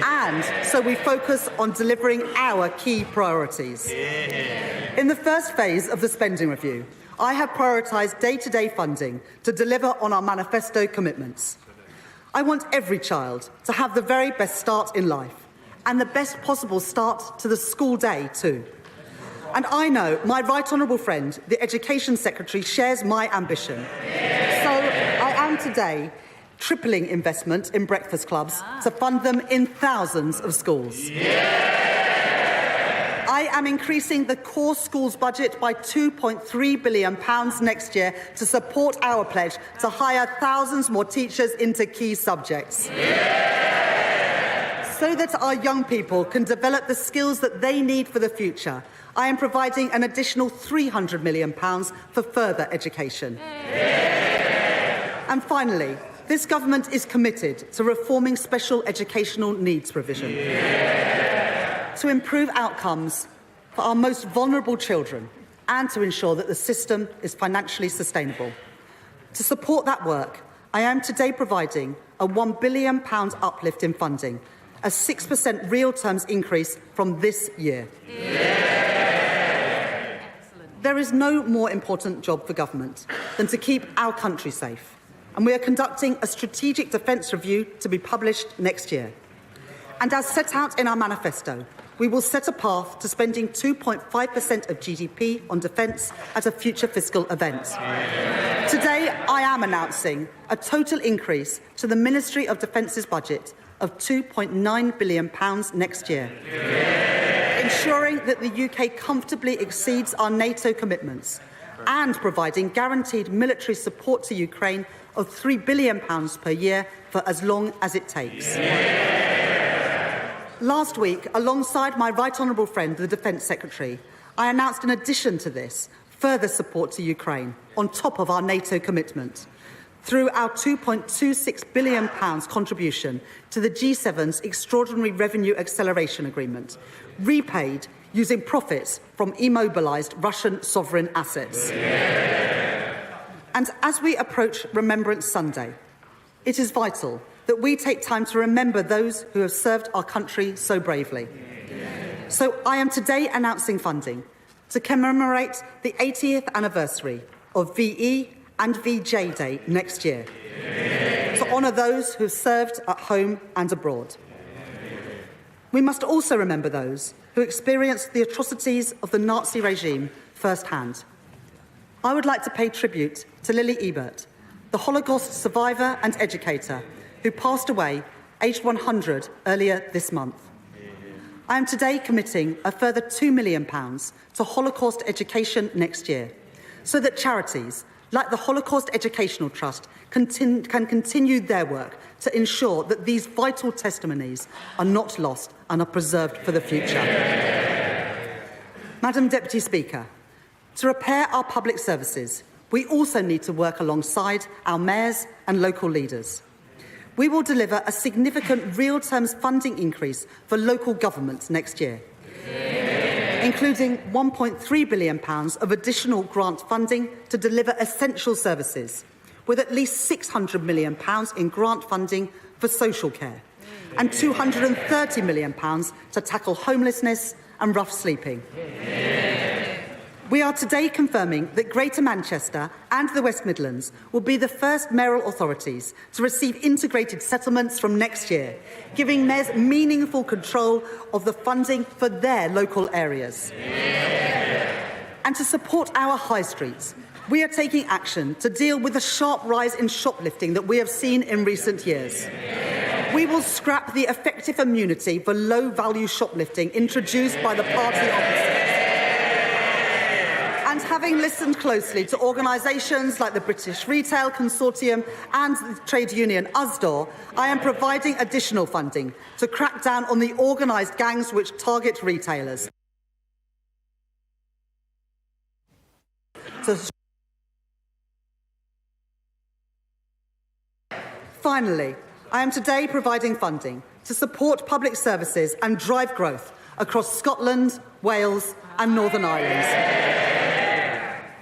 and so we focus on delivering our key priorities. In the first phase of the spending review, I have prioritised day-to-day funding to deliver on our manifesto commitments. I want every child to have the very best start in life, and the best possible start to the school day too. And I know my right honourable friend, the Education Secretary, shares my ambition. So I am today tripling investment in breakfast clubs to fund them in thousands of schools. I am increasing the core schools budget by £2.3 billion next year to support our pledge to hire thousands more teachers into key subjects. So that our young people can develop the skills that they need for the future, I am providing an additional £300 million for further education. And finally, this government is committed to reforming special educational needs provision to improve outcomes for our most vulnerable children and to ensure that the system is financially sustainable. To support that work, I am today providing a £1 billion uplift in funding, a 6% real terms increase from this year. There is no more important job for government than to keep our country safe, and we are conducting a strategic defence review to be published next year. And as set out in our manifesto, we will set a path to spending 2.5% of GDP on defence at a future fiscal event. Today, I am announcing a total increase to the Ministry of Defence's budget of £2.9 billion next year, ensuring that the UK comfortably exceeds our NATO commitments and providing guaranteed military support to Ukraine of £3 billion per year for as long as it takes. Last week, alongside my right honourable friend, the Defence Secretary, I announced in addition to this further support to Ukraine on top of our NATO commitment through our £2.26 billion contribution to the G7's Extraordinary Revenue Acceleration Agreement, repaid using profits from immobilised Russian sovereign assets. And as we approach Remembrance Sunday, it is vital that we take time to remember those who have served our country so bravely. So I am today announcing funding to commemorate the 80th anniversary of VE and VJ Day next year, to honour those who have served at home and abroad. We must also remember those who experienced the atrocities of the Nazi regime firsthand. I would like to pay tribute to Lily Ebert, the Holocaust survivor and educator who passed away aged 100 earlier this month. I am today committing a further £2 million to Holocaust education next year, so that charities like the Holocaust Educational Trust can continue their work to ensure that these vital testimonies are not lost and are preserved for the future. Madam Deputy Speaker, to repair our public services, we also need to work alongside our mayors and local leaders. We will deliver a significant real terms funding increase for local governments next year, including £1.3 billion of additional grant funding to deliver essential services, with at least £600 million in grant funding for social care and £230 million to tackle homelessness and rough sleeping. We are today confirming that Greater Manchester and the West Midlands will be the first mayoral authorities to receive integrated settlements from next year, giving mayors meaningful control of the funding for their local areas. And to support our high streets, we are taking action to deal with the sharp rise in shoplifting that we have seen in recent years. We will scrap the effective immunity for low-value shoplifting introduced by the party opposite. And having listened closely to organisations like the British Retail Consortium and the trade union USDOR, I am providing additional funding to crack down on the organised gangs which target retailers. Finally, I am today providing funding to support public services and drive growth across Scotland, Wales and Northern Ireland.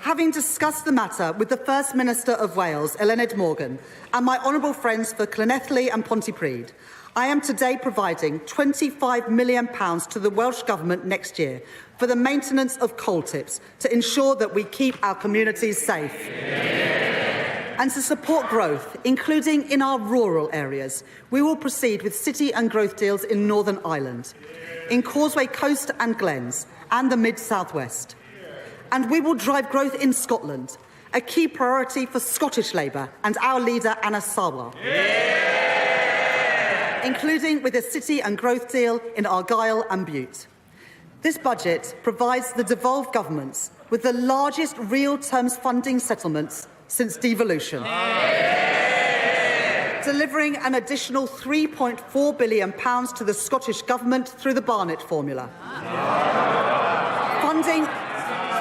Having discussed the matter with the First Minister of Wales, Eluned Morgan, and my honourable friends for Llanelli and Pontypridd, I am today providing £25 million to the Welsh Government next year for the maintenance of coal tips to ensure that we keep our communities safe. And to support growth, including in our rural areas, we will proceed with city and growth deals in Northern Ireland, in Causeway Coast and Glens, and the Mid-South West. And we will drive growth in Scotland, a key priority for Scottish Labour and our leader, Anna Sawar, including with a city and growth deal in Argyll and Bute. This budget provides the devolved governments with the largest real terms funding settlements since devolution, delivering an additional £3.4 billion to the Scottish Government through the Barnett formula.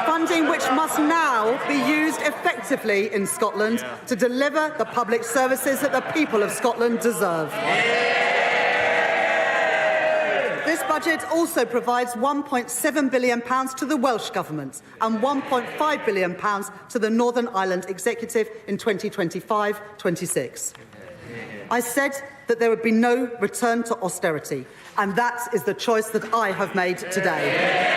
Funding which must now be used effectively in Scotland to deliver the public services that the people of Scotland deserve. This budget also provides £1.7 billion to the Welsh Government and £1.5 billion to the Northern Ireland Executive in 2025-26. I said that there would be no return to austerity, and that is the choice that I have made today.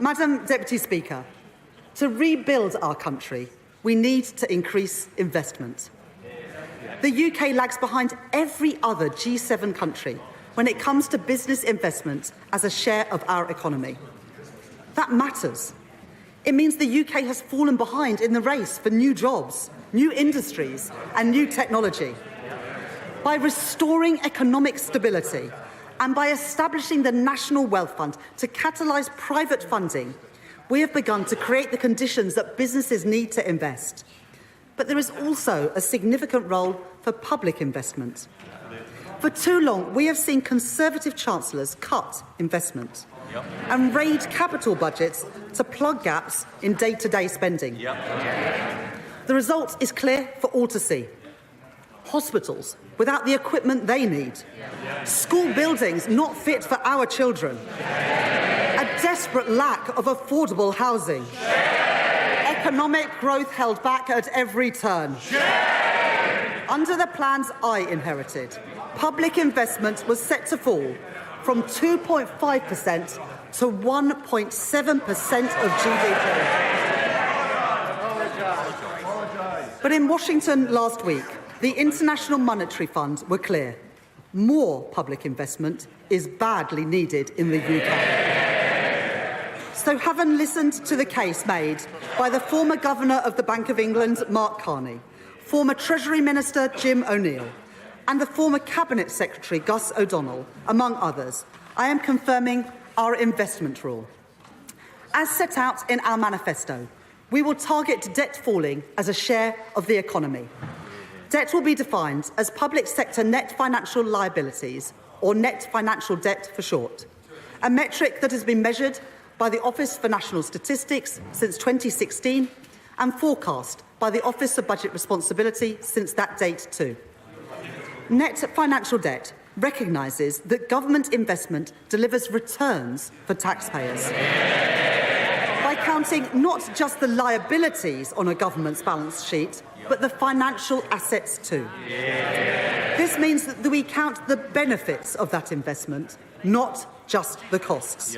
Madam Deputy Speaker, to rebuild our country, we need to increase investment. The UK lags behind every other G7 country when it comes to business investment as a share of our economy. That matters. It means the UK has fallen behind in the race for new jobs, new industries and new technology. By restoring economic stability and by establishing the National Wealth Fund to catalyse private funding, we have begun to create the conditions that businesses need to invest. But there is also a significant role for public investment. For too long, we have seen Conservative chancellors cut investment and raid capital budgets to plug gaps in day-to-day spending. The result is clear for all to see. Hospitals without the equipment they need. School buildings not fit for our children. A desperate lack of affordable housing. Economic growth held back at every turn. Under the plans I inherited, public investment was set to fall from 2.5% to 1.7% of GDP. But in Washington last week, the International Monetary Fund were clear. More public investment is badly needed in the UK. So having listened to the case made by the former Governor of the Bank of England, Mark Carney, former Treasury Minister Jim O'Neill, and the former Cabinet Secretary Gus O'Donnell, among others, I am confirming our investment rule. As set out in our manifesto, we will target debt falling as a share of the economy. Debt will be defined as public sector net financial liabilities, or net financial debt for short, a metric that has been measured by the Office for National Statistics since 2016 and forecast by the Office of Budget Responsibility since that date too. Net financial debt recognises that government investment delivers returns for taxpayers. By counting not just the liabilities on a government's balance sheet, but the financial assets too. This means that we count the benefits of that investment, not just the costs.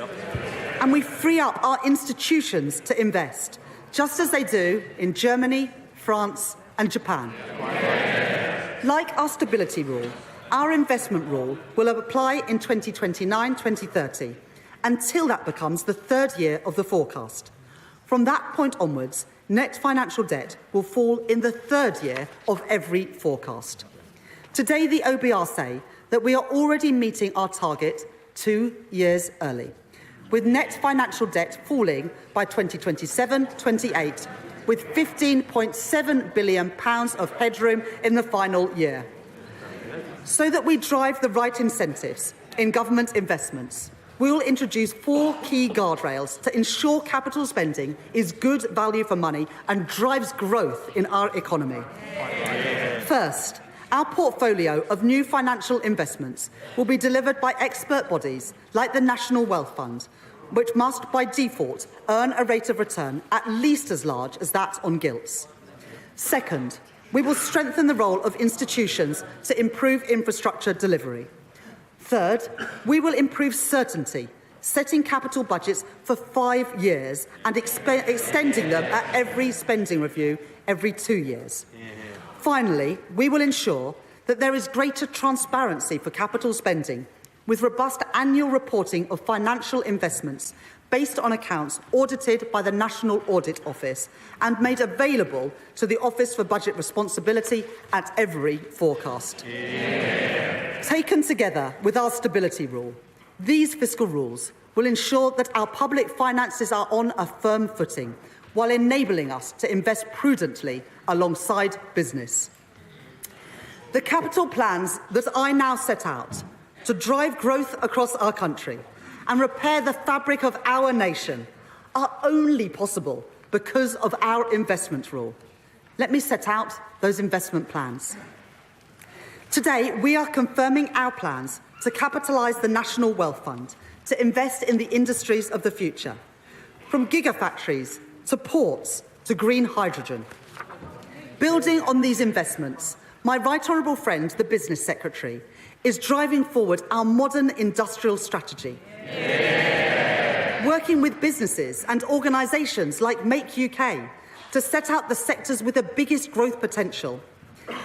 And we free up our institutions to invest, just as they do in Germany, France and Japan. Like our stability rule, our investment rule will apply in 2029-2030 until that becomes the third year of the forecast. From that point onwards, net financial debt will fall in the third year of every forecast. Today, the OBR say that we are already meeting our target 2 years early, with net financial debt falling by 2027-28, with £15.7 billion of headroom in the final year. So that we drive the right incentives in government investments, we will introduce 4 key guardrails to ensure capital spending is good value for money and drives growth in our economy. First, our portfolio of new financial investments will be delivered by expert bodies like the National Wealth Fund, which must, by default, earn a rate of return at least as large as that on gilts. Second, we will strengthen the role of institutions to improve infrastructure delivery. Third, we will improve certainty, setting capital budgets for 5 years and extending them at every spending review every 2 years. Finally, we will ensure that there is greater transparency for capital spending, with robust annual reporting of financial investments based on accounts audited by the National Audit Office and made available to the Office for Budget Responsibility at every forecast. Taken together with our stability rule, these fiscal rules will ensure that our public finances are on a firm footing while enabling us to invest prudently alongside business. The capital plans that I now set out to drive growth across our country and repair the fabric of our nation are only possible because of our investment rule. Let me set out those investment plans. Today, we are confirming our plans to capitalise the National Wealth Fund to invest in the industries of the future, from gigafactories to ports to green hydrogen. Building on these investments, my right honourable friend, the Business Secretary, is driving forward our modern industrial strategy. Working with businesses and organisations like Make UK to set out the sectors with the biggest growth potential.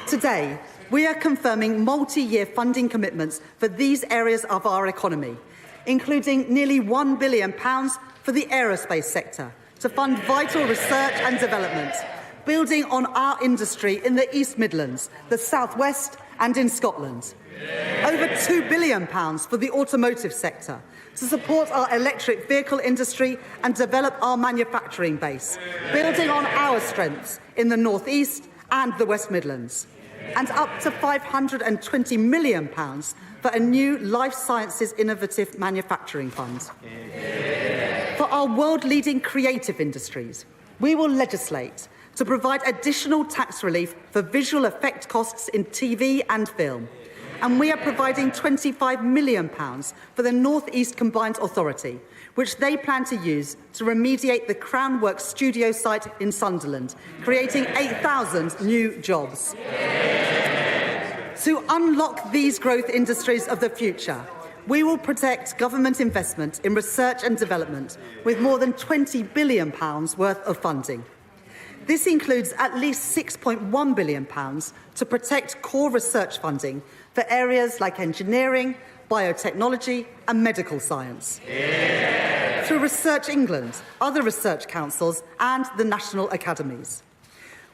Today, we are confirming multi-year funding commitments for these areas of our economy, including nearly £1 billion for the aerospace sector to fund vital research and development, building on our industry in the East Midlands, the South West and in Scotland. Over £2 billion for the automotive sector to support our electric vehicle industry and develop our manufacturing base, building on our strengths in the North East and the West Midlands. and up to £520 million for a new life sciences innovative manufacturing fund. For our world-leading creative industries, we will legislate to provide additional tax relief for visual effect costs in TV and film. And we are providing £25 million for the North East Combined Authority, which they plan to use to remediate the Crown Works studio site in Sunderland, creating 8,000 new jobs. To unlock these growth industries of the future, we will protect government investment in research and development with more than £20 billion worth of funding. This includes at least £6.1 billion to protect core research funding for areas like engineering, biotechnology and medical science. Through Research England, other research councils and the national academies.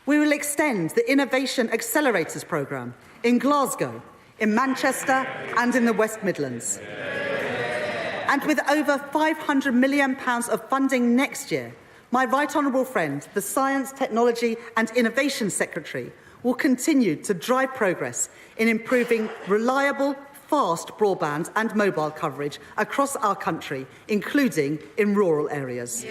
We will extend the Innovation Accelerators programme in Glasgow, in Manchester and in the West Midlands. And with over £500 million of funding next year, my right honourable friend, the Science, Technology and Innovation Secretary, will continue to drive progress in improving reliable, fast broadband and mobile coverage across our country, including in rural areas.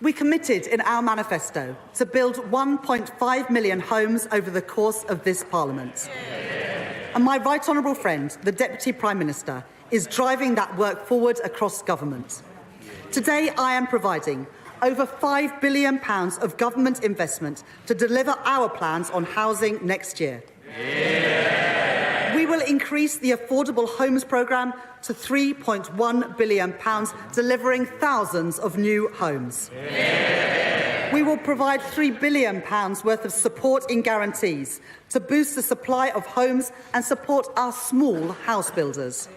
We committed in our manifesto to build 1.5 million homes over the course of this Parliament. And my right honourable friend, the Deputy Prime Minister, is driving that work forward across government. Today, I am providing over £5 billion of government investment to deliver our plans on housing next year. We will increase the Affordable Homes programme to £3.1 billion, delivering thousands of new homes. We will provide £3 billion worth of support in guarantees to boost the supply of homes and support our small house builders.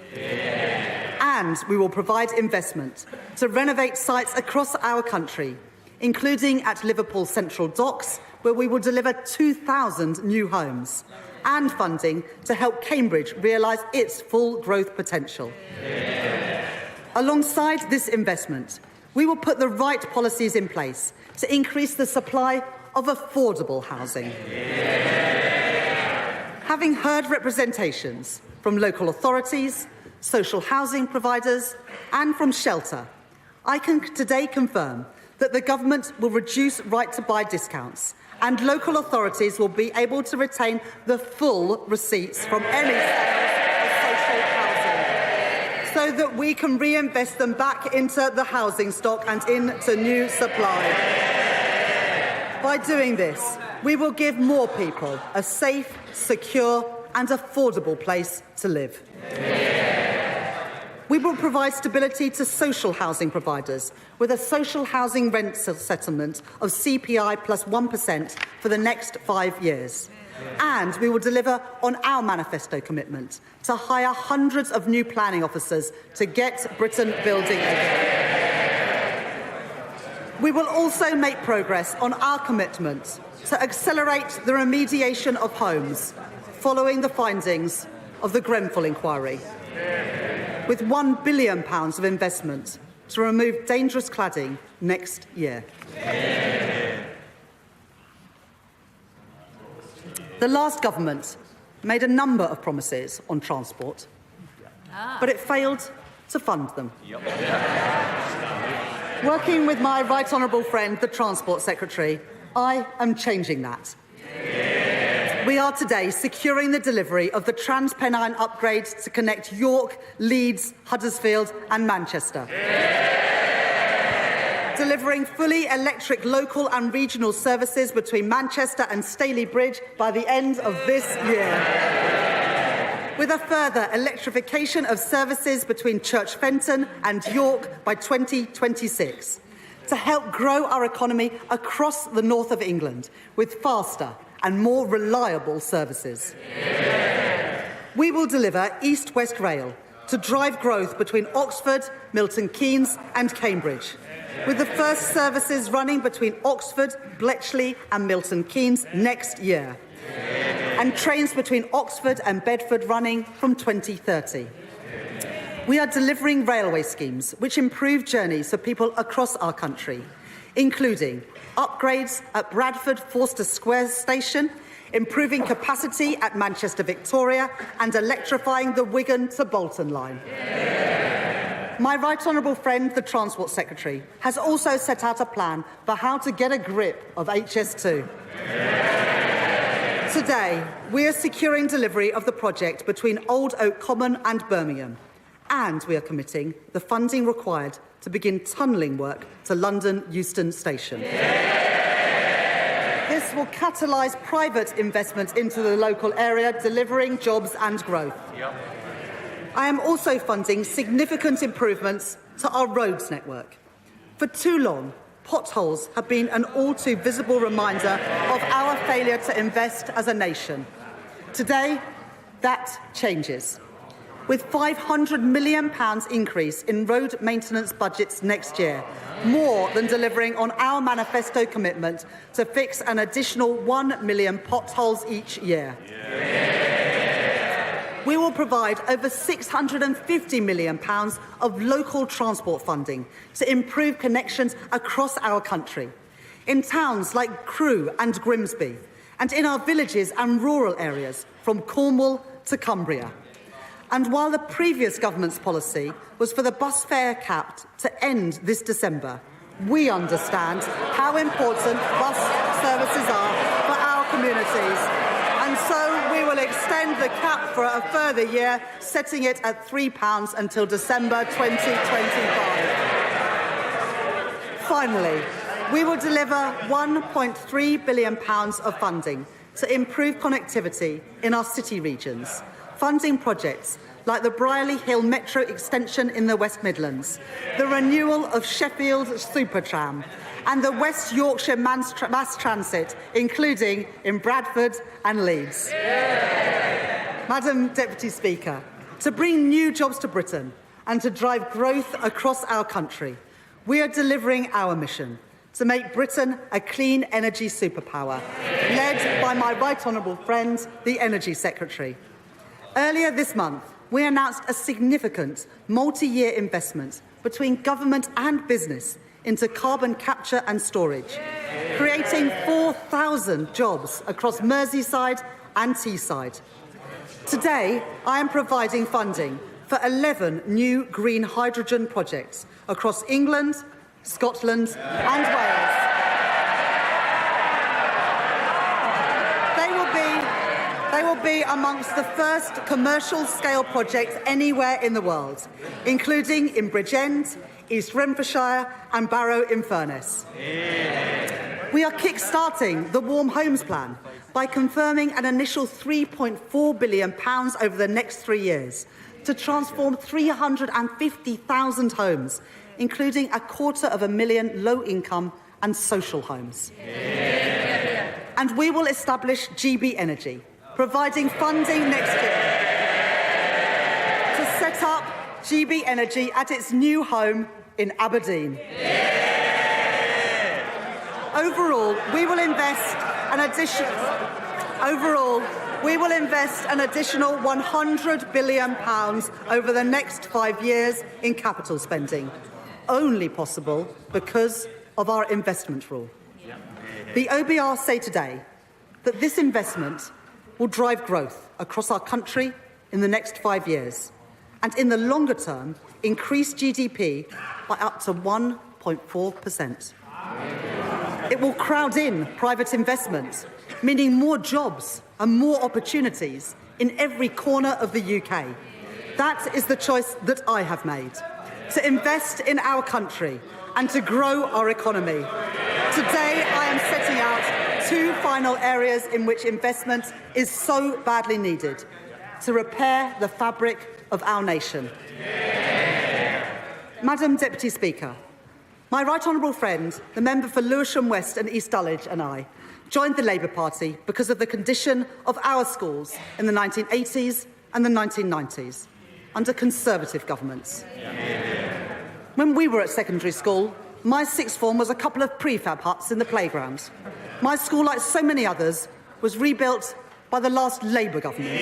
And we will provide investment to renovate sites across our country, including at Liverpool Central Docks, where we will deliver 2,000 new homes, and funding to help Cambridge realise its full growth potential. Alongside this investment, we will put the right policies in place to increase the supply of affordable housing. Having heard representations from local authorities, social housing providers and from Shelter, I can today confirm that the government will reduce right-to-buy discounts and local authorities will be able to retain the full receipts from any sales of social housing so that we can reinvest them back into the housing stock and into new supply. By doing this, we will give more people a safe, secure and affordable place to live. We will provide stability to social housing providers with a social housing rent settlement of CPI plus 1% for the next 5 years. And we will deliver on our manifesto commitment to hire hundreds of new planning officers to get Britain building again. We will also make progress on our commitment to accelerate the remediation of homes following the findings of the Grenfell inquiry, with £1 billion of investment to remove dangerous cladding next year. The last government made a number of promises on transport, but it failed to fund them. Working with my right honourable friend, the Transport Secretary, I am changing that. We are today securing the delivery of the TransPennine upgrade to connect York, Leeds, Huddersfield and Manchester. Delivering fully electric local and regional services between Manchester and Staley Bridge by the end of this year. With a further electrification of services between Church Fenton and York by 2026. To help grow our economy across the north of England with faster and more reliable services. We will deliver East-West Rail to drive growth between Oxford, Milton Keynes and Cambridge, with the first services running between Oxford, Bletchley and Milton Keynes next year, and trains between Oxford and Bedford running from 2030. We are delivering railway schemes which improve journeys for people across our country, including upgrades at Bradford Forster Square Station, improving capacity at Manchester Victoria and electrifying the Wigan to Bolton line. My right honourable friend, the Transport Secretary, has also set out a plan for how to get a grip of HS2. Today, we are securing delivery of the project between Old Oak Common and Birmingham, and we are committing the funding required to begin tunnelling work to London Euston Station. This will catalyse private investment into the local area, delivering jobs and growth. I am also funding significant improvements to our roads network. For too long, potholes have been an all-too visible reminder of our failure to invest as a nation. Today, that changes. With £500 million increase in road maintenance budgets next year, more than delivering on our manifesto commitment to fix an additional 1 million potholes each year. We will provide over £650 million of local transport funding to improve connections across our country, in towns like Crewe and Grimsby, and in our villages and rural areas from Cornwall to Cumbria. And while the previous government's policy was for the bus fare cap to end this December, we understand how important bus services are for our communities. And so we will extend the cap for a further year, setting it at £3 until December 2025. Finally, we will deliver £1.3 billion of funding to improve connectivity in our city regions, funding projects like the Brierley Hill Metro extension in the West Midlands, the renewal of Sheffield Supertram, and the West Yorkshire Mass Transit, including in Bradford and Leeds. Madam Deputy Speaker, to bring new jobs to Britain and to drive growth across our country, we are delivering our mission to make Britain a clean energy superpower, led by my right honourable friend, the Energy Secretary. Earlier this month, we announced a significant multi-year investment between government and business into carbon capture and storage, creating 4,000 jobs across Merseyside and Teesside. Today, I am providing funding for 11 new green hydrogen projects across England, Scotland and Wales. They will be amongst the first commercial-scale projects anywhere in the world, including in Bridgend, East Renfrewshire and Barrow-in-Furness. We are kick-starting the Warm Homes Plan by confirming an initial £3.4 billion over the next 3 years to transform 350,000 homes, including 250,000 low-income and social homes. And we will establish GB Energy, providing funding next year to set up GB Energy at its new home in Aberdeen. Overall, we will invest an additional £100 billion over the next 5 years in capital spending, only possible because of our investment rule. The OBR say today that this investment will drive growth across our country in the next 5 years, and in the longer term, increase GDP by up to 1.4%. It will crowd in private investment, meaning more jobs and more opportunities in every corner of the UK. That is the choice that I have made, to invest in our country and to grow our economy. Today, I am setting out 2 final areas in which investment is so badly needed to repair the fabric of our nation. Madam Deputy Speaker, my right honourable friend, the member for Lewisham West and East Dulwich and I joined the Labour Party because of the condition of our schools in the 1980s and the 1990s under Conservative governments. When we were at secondary school, my sixth form was a couple of prefab huts in the playground. My school, like so many others, was rebuilt by the last Labour government.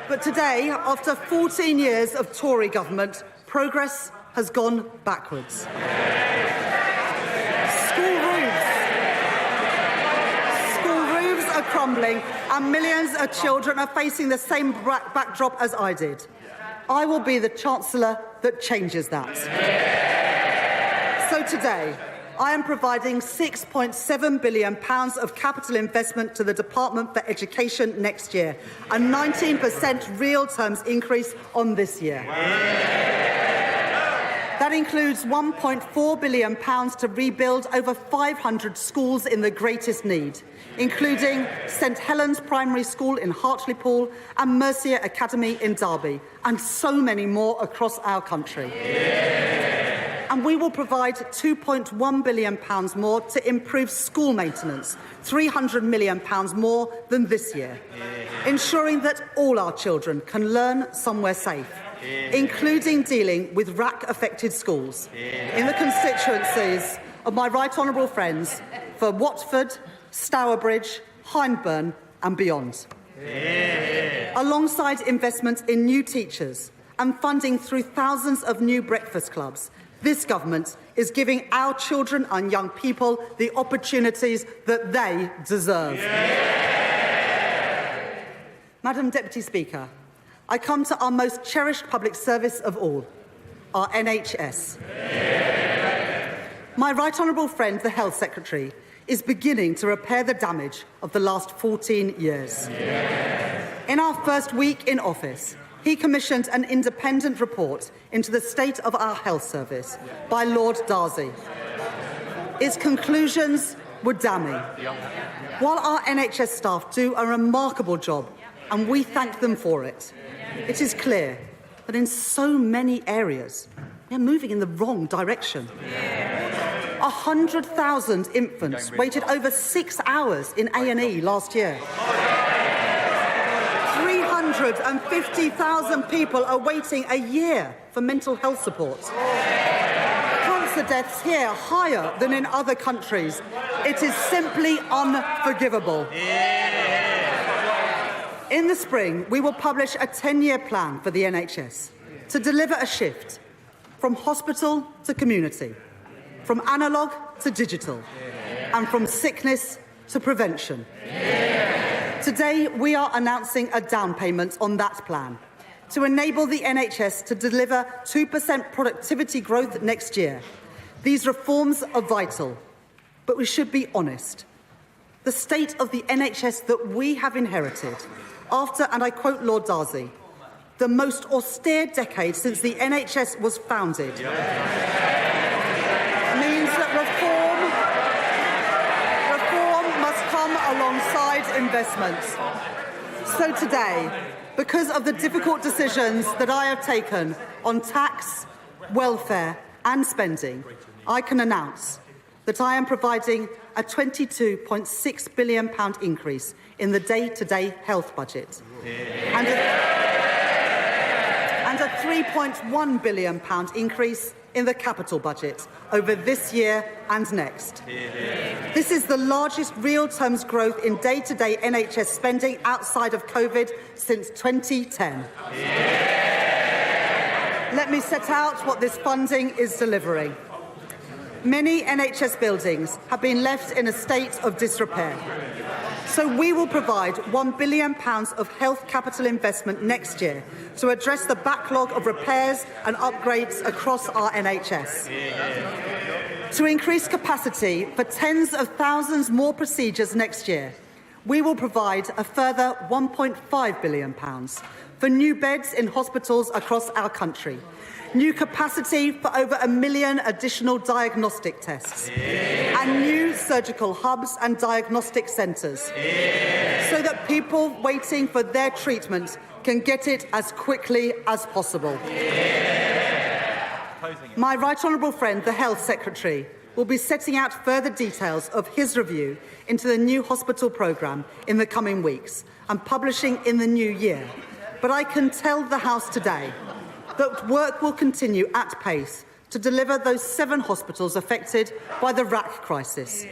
But today, after 14 years of Tory government, progress has gone backwards. crumbling and millions of children are facing the same backdrop as I did. I will be the Chancellor that changes that. So today, I am providing £6.7 billion of capital investment to the Department for Education next year, a 19% real terms increase on this year. That includes £1.4 billion to rebuild over 500 schools in the greatest need, including St Helens Primary School in Hartlepool and Mercia Academy in Derby, and so many more across our country. And we will provide £2.1 billion more to improve school maintenance, £300 million more than this year, ensuring that all our children can learn somewhere safe, including dealing with RAC-affected schools in the constituencies of my right honourable friends for Watford, Stourbridge, Hyndburn and beyond. Alongside investment in new teachers and funding through thousands of new breakfast clubs, this government is giving our children and young people the opportunities that they deserve. Madam Deputy Speaker, I come to our most cherished public service of all, our NHS. My right honourable friend, the Health Secretary, is beginning to repair the damage of the last 14 years. In our first week in office, he commissioned an independent report into the state of our health service by Lord Darcy. Its conclusions were damning. While our NHS staff do a remarkable job, and we thank them for it, it is clear that in so many areas, they're moving in the wrong direction. 100,000 infants waited over 6 hours in A&E last year. 350,000 people are waiting a year for mental health support. Cancer deaths here are higher than in other countries. It is simply unforgivable. In the spring, we will publish a 10-year plan for the NHS to deliver a shift from hospital to community, from analogue to digital, and from sickness to prevention. Today, we are announcing a down payment on that plan to enable the NHS to deliver 2% productivity growth next year. These reforms are vital, but we should be honest. The state of the NHS that we have inherited after, and I quote Lord Darcy, the most austere decade since the NHS was founded, means that reform must come alongside investment. So today, because of the difficult decisions that I have taken on tax, welfare and spending, I can announce that I am providing a £22.6 billion increase in the day-to-day health budget and a £3.1 billion increase in the capital budget over this year and next. This is the largest real terms growth in day-to-day NHS spending outside of COVID since 2010. Let me set out what this funding is delivering. Many NHS buildings have been left in a state of disrepair. So we will provide £1 billion of health capital investment next year to address the backlog of repairs and upgrades across our NHS. To increase capacity for tens of thousands more procedures next year, we will provide a further £1.5 billion for new beds in hospitals across our country, new capacity for over 1 million additional diagnostic tests, and new surgical hubs and diagnostic centres, so that people waiting for their treatment can get it as quickly as possible. My right honourable friend, the Health Secretary, will be setting out further details of his review into the new hospital programme in the coming weeks and publishing in the new year. But I can tell the House today that work will continue at pace to deliver those 7 hospitals affected by the RAC crisis,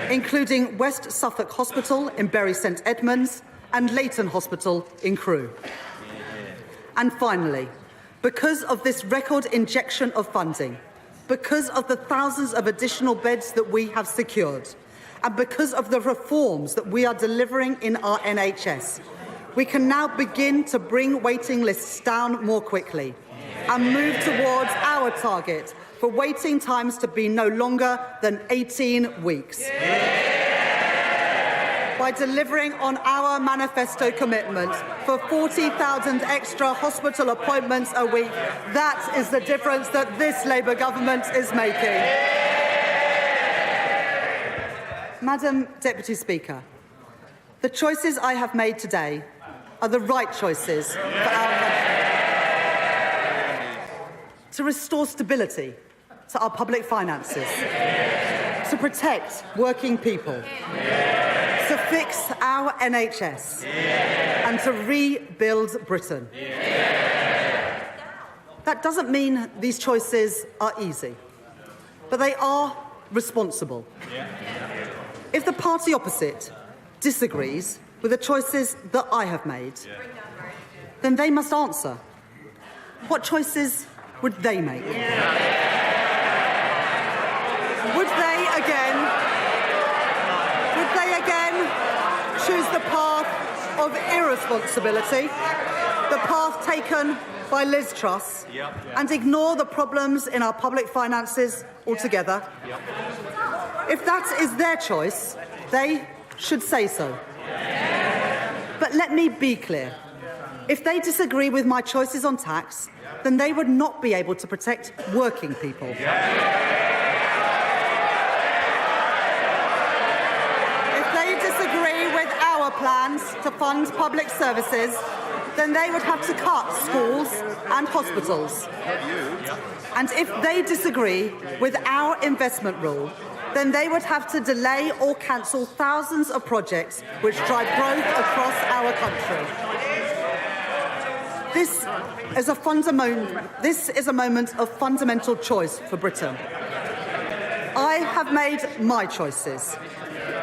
including West Suffolk Hospital in Bury St Edmunds and Leighton Hospital in Crewe. And finally, because of this record injection of funding, because of the thousands of additional beds that we have secured, and because of the reforms that we are delivering in our NHS, we can now begin to bring waiting lists down more quickly and move towards our target for waiting times to be no longer than 18 weeks. By delivering on our manifesto commitment for 40,000 extra hospital appointments a week, that is the difference that this Labour government is making. Madam Deputy Speaker, the choices I have made today are the right choices for our country. To restore stability to our public finances, to protect working people, to fix our NHS, and to rebuild Britain. That doesn't mean these choices are easy, but they are responsible. If the party opposite disagrees with the choices that I have made, then they must answer. What choices would they make? Would they again choose the path of irresponsibility, the path taken by Liz Truss, and ignore the problems in our public finances altogether? If that is their choice, they should say so. But let me be clear. If they disagree with my choices on tax, then they would not be able to protect working people. If they disagree with our plans to fund public services, then they would have to cut schools and hospitals. And if they disagree with our investment rule, then they would have to delay or cancel thousands of projects which drive growth across our country. This is a moment of fundamental choice for Britain. I have made my choices,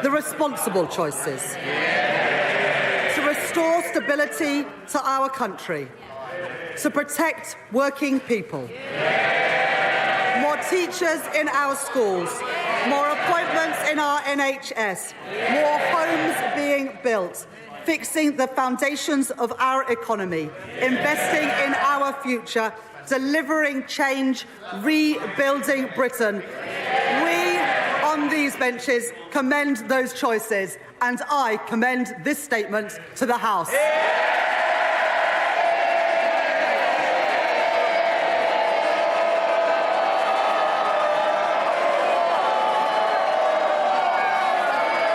the responsible choices, to restore stability to our country, to protect working people, more teachers in our schools, more appointments in our NHS, more homes being built, fixing the foundations of our economy, investing in our future, delivering change, rebuilding Britain. We on these benches commend those choices, and I commend this statement to the House.